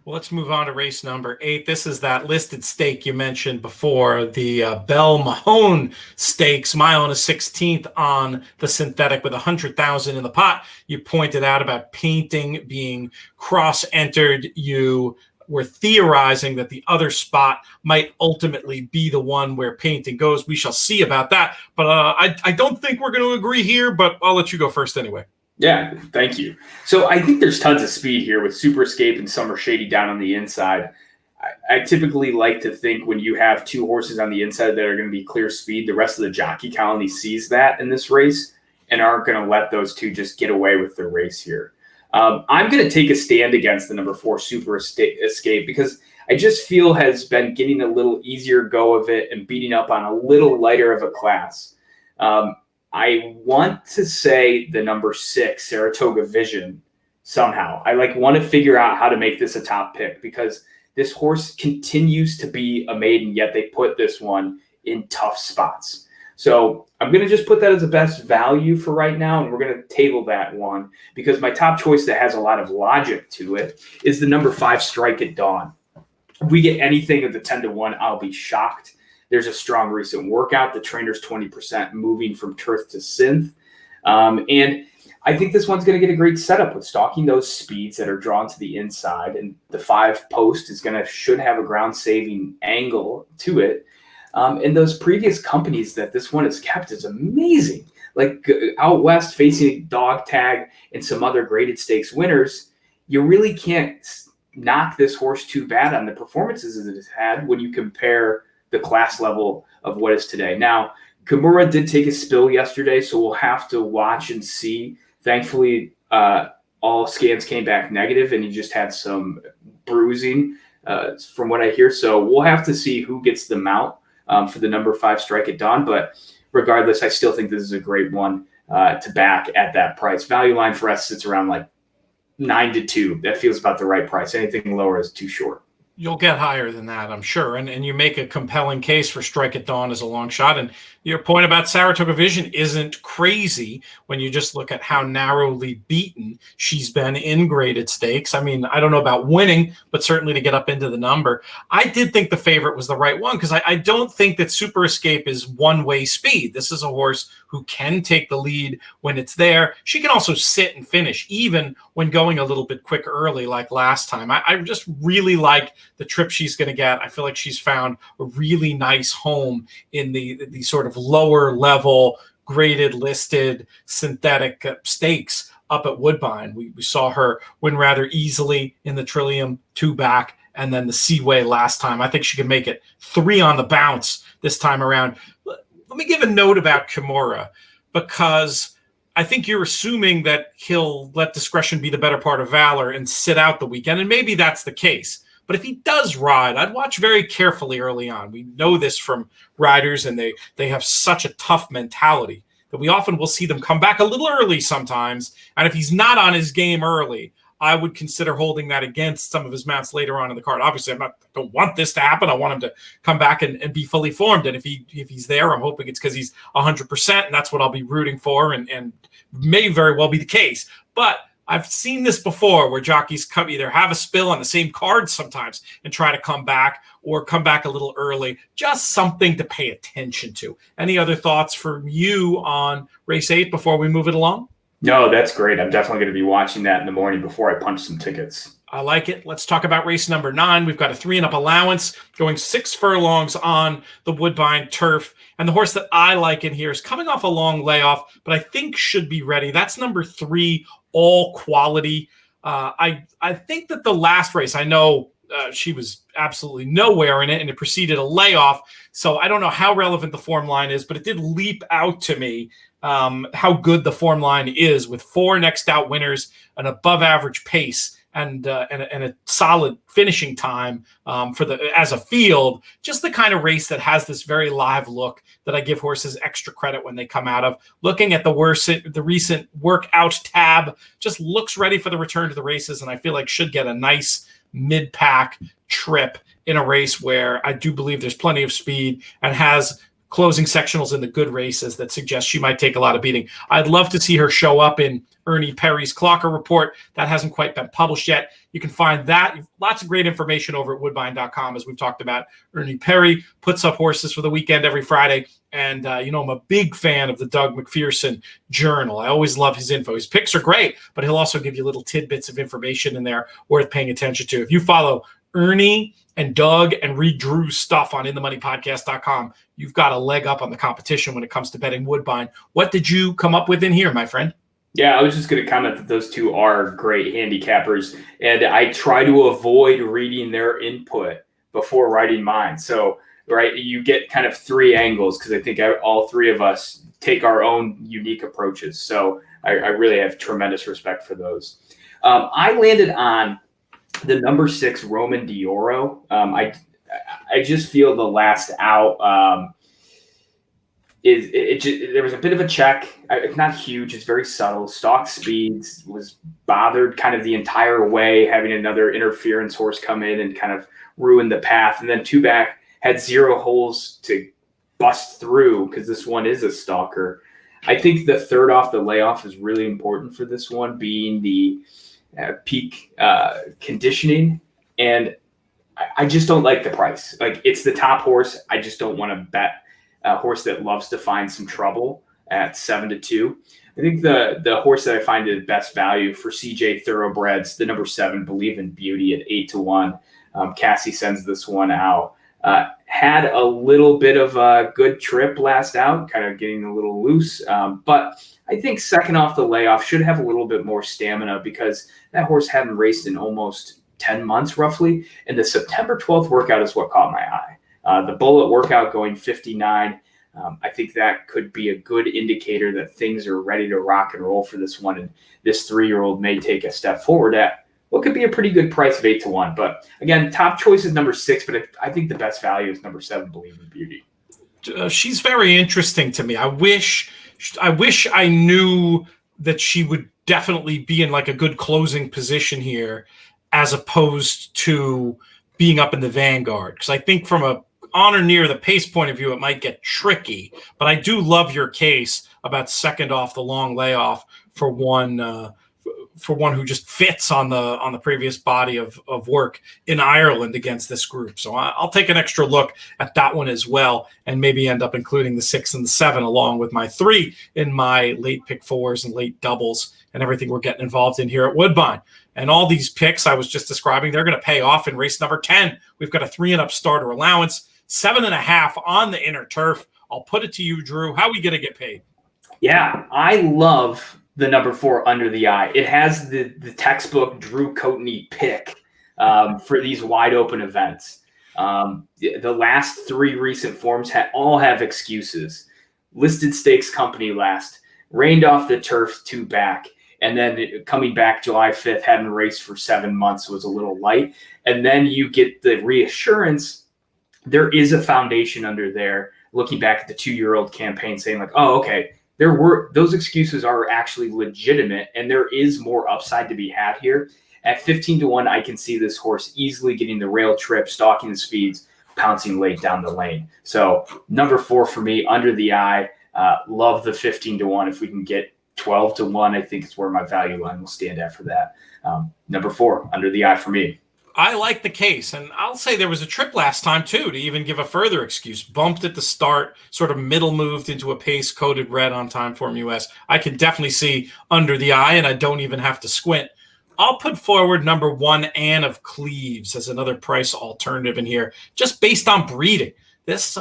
Well, let's move on to race number 8. This is that listed stake you mentioned before, the Bell Mahone Stakes, mile and a 16th on the synthetic with 100,000 in the pot. You pointed out about painting being cross-entered. You were theorizing that the other spot might ultimately be the one where painting goes. We shall see about that. But I don't think we're going to agree here, but I'll let you go first anyway. Yeah, thank you. So I think there's tons of speed here with Super Escape and Summer Shady down on the inside. I typically like to think when you have 2 horses on the inside that are going to be clear speed, the rest of the jockey colony sees that in this race and aren't going to let those 2 just get away with the race here. I'm going to take a stand against the number 4 Super Escape because I just feel has been getting a little easier go of it and beating up on a little lighter of a class. I want to say the number 6, Saratoga Vision, somehow. I want to figure out how to make this a top pick because this horse continues to be a maiden, yet they put this one in tough spots. So I'm going to just put that as the best value for right now, and we're going to table that one because my top choice that has a lot of logic to it is the number 5, Strike at Dawn. If we get anything at the 10-1, I'll be shocked. There's a strong recent workout. The trainer's 20% moving from turf to synth. And I think this one's going to get a great setup with stalking those speeds that are drawn to the inside. And the 5 post is should have a ground saving angle to it. And those previous companies that this one has kept is amazing. Like out west facing Dog Tag and some other graded stakes winners, you really can't knock this horse too bad on the performances that it's had when you compare the class level of what is today. Now, Kimura did take a spill yesterday, so we'll have to watch and see. Thankfully, all scans came back negative, and he just had some bruising from what I hear. So we'll have to see who gets the mount for the number 5 Strike at Dawn. But regardless, I still think this is a great one to back at that price. Value line for us sits around like 9-2. That feels about the right price. Anything lower is too short. You'll get higher than that, I'm sure. And you make a compelling case for Strike at Dawn as a long shot. And your point about Saratoga Vision isn't crazy when you just look at how narrowly beaten she's been in graded stakes. I mean, I don't know about winning, but certainly to get up into the number. I did think the favorite was the right one because I don't think that Super Escape is one-way speed. This is a horse who can take the lead when it's there. She can also sit and finish, even when going a little bit quick early like last time. I just really like the trip she's going to get. I feel like she's found a really nice home in the sort of lower level graded listed synthetic stakes up at Woodbine. We saw her win rather easily in the Trillium 2 back and then the Seaway last time. I think she can make it 3 on the bounce this time around. Let me give a note about Kimura because I think you're assuming that he'll let discretion be the better part of valor and sit out the weekend, and maybe that's the case. But if he does ride, I'd watch very carefully early on. We know this from riders, and they have such a tough mentality that we often will see them come back a little early sometimes. And if he's not on his game early, I would consider holding that against some of his mounts later on in the card. Obviously, I don't want this to happen. I want him to come back and be fully formed. And if he's there, I'm hoping it's because he's 100%, and that's what I'll be rooting for, and may very well be the case. But I've seen this before where jockeys either have a spill on the same card sometimes and try to come back or come back a little early. Just something to pay attention to. Any other thoughts from you on race 8 before we move it along? No, that's great. I'm definitely going to be watching that in the morning before I punch some tickets. I like it. Let's talk about race number 9. We've got a 3-and-up allowance going 6 furlongs on the Woodbine turf. And the horse that I like in here is coming off a long layoff, but I think should be ready. That's number 3, All Quality. I think that the last race, I know she was absolutely nowhere in it, and it preceded a layoff. So I don't know how relevant the form line is, but it did leap out to me how good the form line is with 4 next out winners, an above average pace, and a solid finishing time as a field. Just the kind of race that has this very live look that I give horses extra credit when they come out of. Looking at the recent workout tab, just looks ready for the return to the races, and I feel like should get a nice mid-pack trip in a race where I do believe there's plenty of speed and has closing sectionals in the good races that suggest she might take a lot of beating. I'd love to see her show up in Ernie Perry's Clocker Report. That hasn't quite been published yet. You can find that. Lots of great information over at woodbine.com, as we've talked about. Ernie Perry puts up horses for the weekend every Friday. And, I'm a big fan of the Doug McPherson Journal. I always love his info. His picks are great, but he'll also give you little tidbits of information in there worth paying attention to. If you follow Ernie and Doug and read Drew's stuff on InTheMoneyPodcast.com, you've got a leg up on the competition when it comes to betting Woodbine. What did you come up with in here, my friend? Yeah, I was just going to comment that those two are great handicappers, and I try to avoid reading their input before writing mine. So, right, you get kind of 3 angles because I think all 3 of us take our own unique approaches. So I really have tremendous respect for those. I landed on the number 6 Roman Dioro. I just feel the last out there was a bit of a check. It's not huge. It's very subtle. Stalk Speeds was bothered kind of the entire way, having another interference horse come in and kind of ruin the path. And then 2 back had 0 holes to bust through because this one is a stalker. I think the 3rd off the layoff is really important for this one, being the peak conditioning. And I just don't like the price. Like, it's the top horse. I just don't want to bet a horse that loves to find some trouble at 7-2. I think the horse that I find the best value for CJ Thoroughbreds, the number 7 Believe in Beauty at 8-1. Cassie sends this one out. Had a little bit of a good trip last out, kind of getting a little loose. But I think second off the layoff should have a little bit more stamina because that horse hadn't raced in almost 10 months roughly. And the September 12th workout is what caught my eye. The Bullet workout going 59. I think that could be a good indicator that things are ready to rock and roll for this one. And this 3-year-old may take a step forward at what could be a pretty good price of 8-1. But again, top choice is number 6, but I think the best value is number 7, Believe in Beauty. She's very interesting to me. I wish I knew that she would definitely be in like a good closing position here as opposed to being up in the vanguard. Because I think from a on or near the pace point of view, it might get tricky. But I do love your case about second off the long layoff for one who just fits on the previous body of work in Ireland against this group. So I'll take an extra look at that one as well, and maybe end up including the 6 and the 7 along with my 3 in my late pick 4s and late doubles and everything we're getting involved in here at Woodbine. And all these picks I was just describing, they're going to pay off in race number 10. We've got a 3-and-up starter allowance, 7.5 on the inner turf. I'll put it to you, Drew. How are we going to get paid? Yeah, I love the number 4 Under the Eye. It has the textbook Drew Coatney pick for these wide open events. The last 3 recent forms all have excuses. Listed Stakes Company last, rained off the turf 2 back, and then coming back July 5th, hadn't raced for 7 months, was a little light. And then you get the reassurance there is a foundation under there, looking back at the 2-year-old campaign saying like, oh, okay, those excuses are actually legitimate and there is more upside to be had here. At 15-1, I can see this horse easily getting the rail trip, stalking the speeds, pouncing late down the lane. So number 4 for me, Under the Eye. Love the 15-1 if we can get 12 to 1, I think is where my value line will stand at for that. Number 4, Under the Eye for me. I like the case, and I'll say there was a trip last time too, to even give a further excuse. Bumped at the start, sort of middle moved into a pace-coated red on Timeform US. I can definitely see Under the Eye, and I don't even have to squint. I'll put forward number 1, Anne of Cleves, as another price alternative in here, just based on breeding. This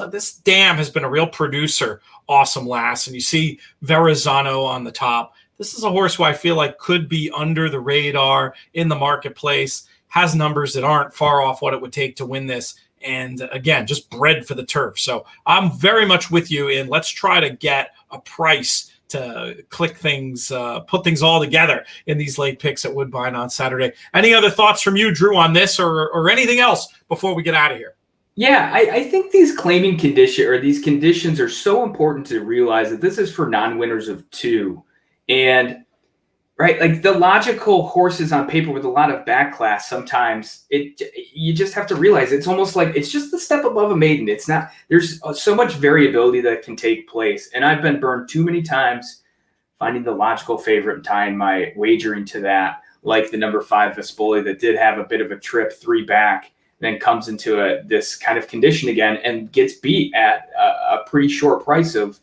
dam has been a real producer. Awesome last, and you see Verrazano on the top. This is a horse who I feel like could be under the radar in the marketplace. Has numbers that aren't far off what it would take to win this. And again, just bred for the turf. So I'm very much with you in let's try to get a price to click things, put things all together in these late picks at Woodbine on Saturday. Any other thoughts from you, Drew, on this or anything else before we get out of here? Yeah, I think these conditions are so important to realize that this is for non-winners of 2. And right, like the logical horses on paper with a lot of back class, sometimes you just have to realize it's almost like it's just the step above a maiden. It's not, there's so much variability that can take place. And I've been burned too many times finding the logical favorite and tying my wagering to that, like the number 5 Vespoli that did have a bit of a trip 3 back, then comes into this kind of condition again and gets beat at a pretty short price of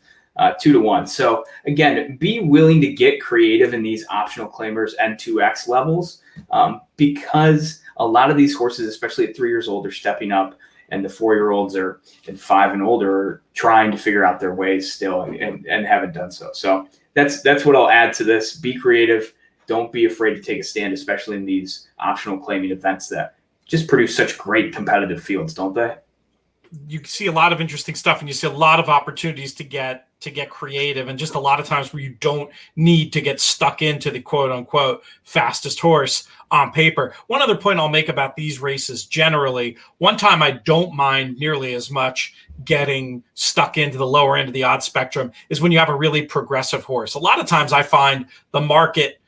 2 to 1. So again, be willing to get creative in these optional claimers and 2X levels, because a lot of these horses, especially at 3 years old, are stepping up, and the 4-year-olds are and 5 and older are trying to figure out their ways still and haven't done so. So that's what I'll add to this. Be creative. Don't be afraid to take a stand, especially in these optional claiming events that just produce such great competitive fields, don't they? You see a lot of interesting stuff, and you see a lot of opportunities to get creative, and just a lot of times where you don't need to get stuck into the quote unquote fastest horse on paper. One other point I'll make about these races generally, one time I don't mind nearly as much getting stuck into the lower end of the odds spectrum is when you have a really progressive horse. A lot of times I find the market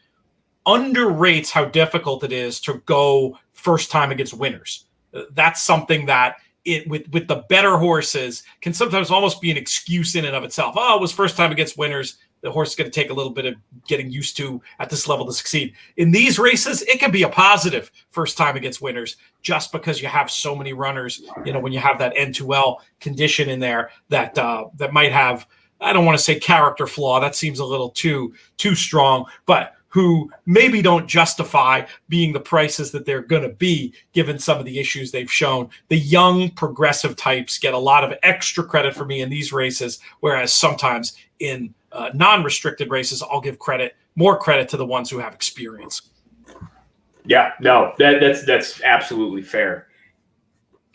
underrates how difficult it is to go first time against winners. That's something that with the better horses can sometimes almost be an excuse in and of itself. Oh, it was first time against winners. The horse is going to take a little bit of getting used to at this level to succeed. In these races, it can be a positive first time against winners just because you have so many runners, when you have that N2L condition in there that might have, I don't want to say character flaw. That seems a little too strong, but who maybe don't justify being the prices that they're going to be given some of the issues they've shown. The young progressive types get a lot of extra credit for me in these races, whereas sometimes in non-restricted races, I'll give more credit to the ones who have experience. Yeah, no, that's absolutely fair.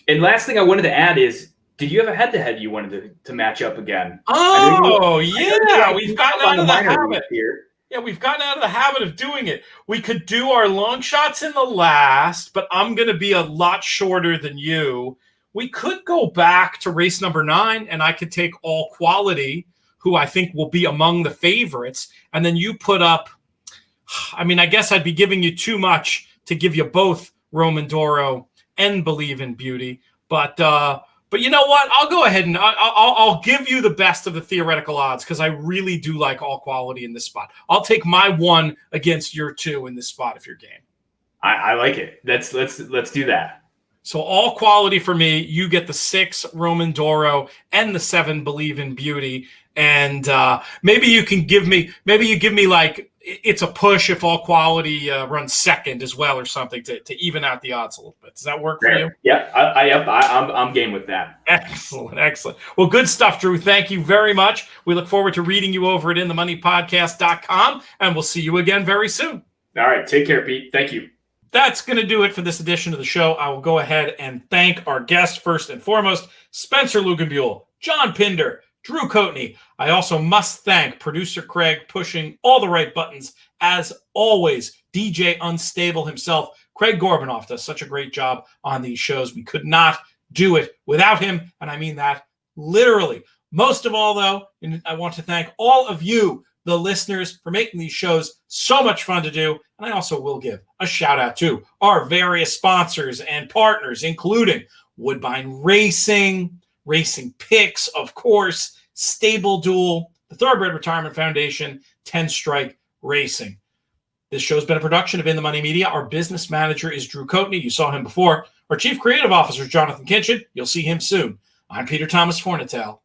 And last thing I wanted to add is, did you have a head-to-head you wanted to match up again? Oh, yeah, we've gotten out of the habit here. Yeah, we've gotten out of the habit of doing it. We could do our long shots in the last, but I'm going to be a lot shorter than you. We could go back to race number 9, and I could take All Quality, who I think will be among the favorites, and then you put up, I guess I'd be giving you too much to give you both Roman Doro and Believe in Beauty, but you know what? I'll go ahead and I'll give you the best of the theoretical odds because I really do like All Quality in this spot. I'll take my 1 against your 2 in this spot if you're game. I like it. Let's do that. So All Quality for me. You get the 6 Roman Doro and the 7 Believe in Beauty, and maybe you give me like it's a push if All Quality runs second as well or something to even out the odds a little bit. Does that work for you? Yeah, I'm game with that. Excellent. Well, good stuff, Drew. Thank you very much. We look forward to reading you over at InTheMoneyPodcast.com, and we'll see you again very soon. All right, take care, Pete. Thank you. That's going to do it for this edition of the show. I will go ahead and thank our guests first and foremost, Spencer Luginbuhl, John Pinder, Drew Coatney. I also must thank producer Craig pushing all the right buttons. As always, DJ Unstable himself, Craig Gorbanoff, does such a great job on these shows. We could not do it without him, and I mean that literally. Most of all, though, I want to thank all of you, the listeners, for making these shows so much fun to do. And I also will give a shout out to our various sponsors and partners, including Woodbine Racing, RacingPicks, of course, Stable Duel, the Thoroughbred Retirement Foundation, 10 Strike Racing. This show's been a production of In the Money Media. Our business manager is Drew Coatney. You saw him before. Our chief creative officer is Jonathan Kinchin. You'll see him soon. I'm Peter Thomas Fornatale.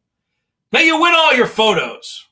May you win all your photos.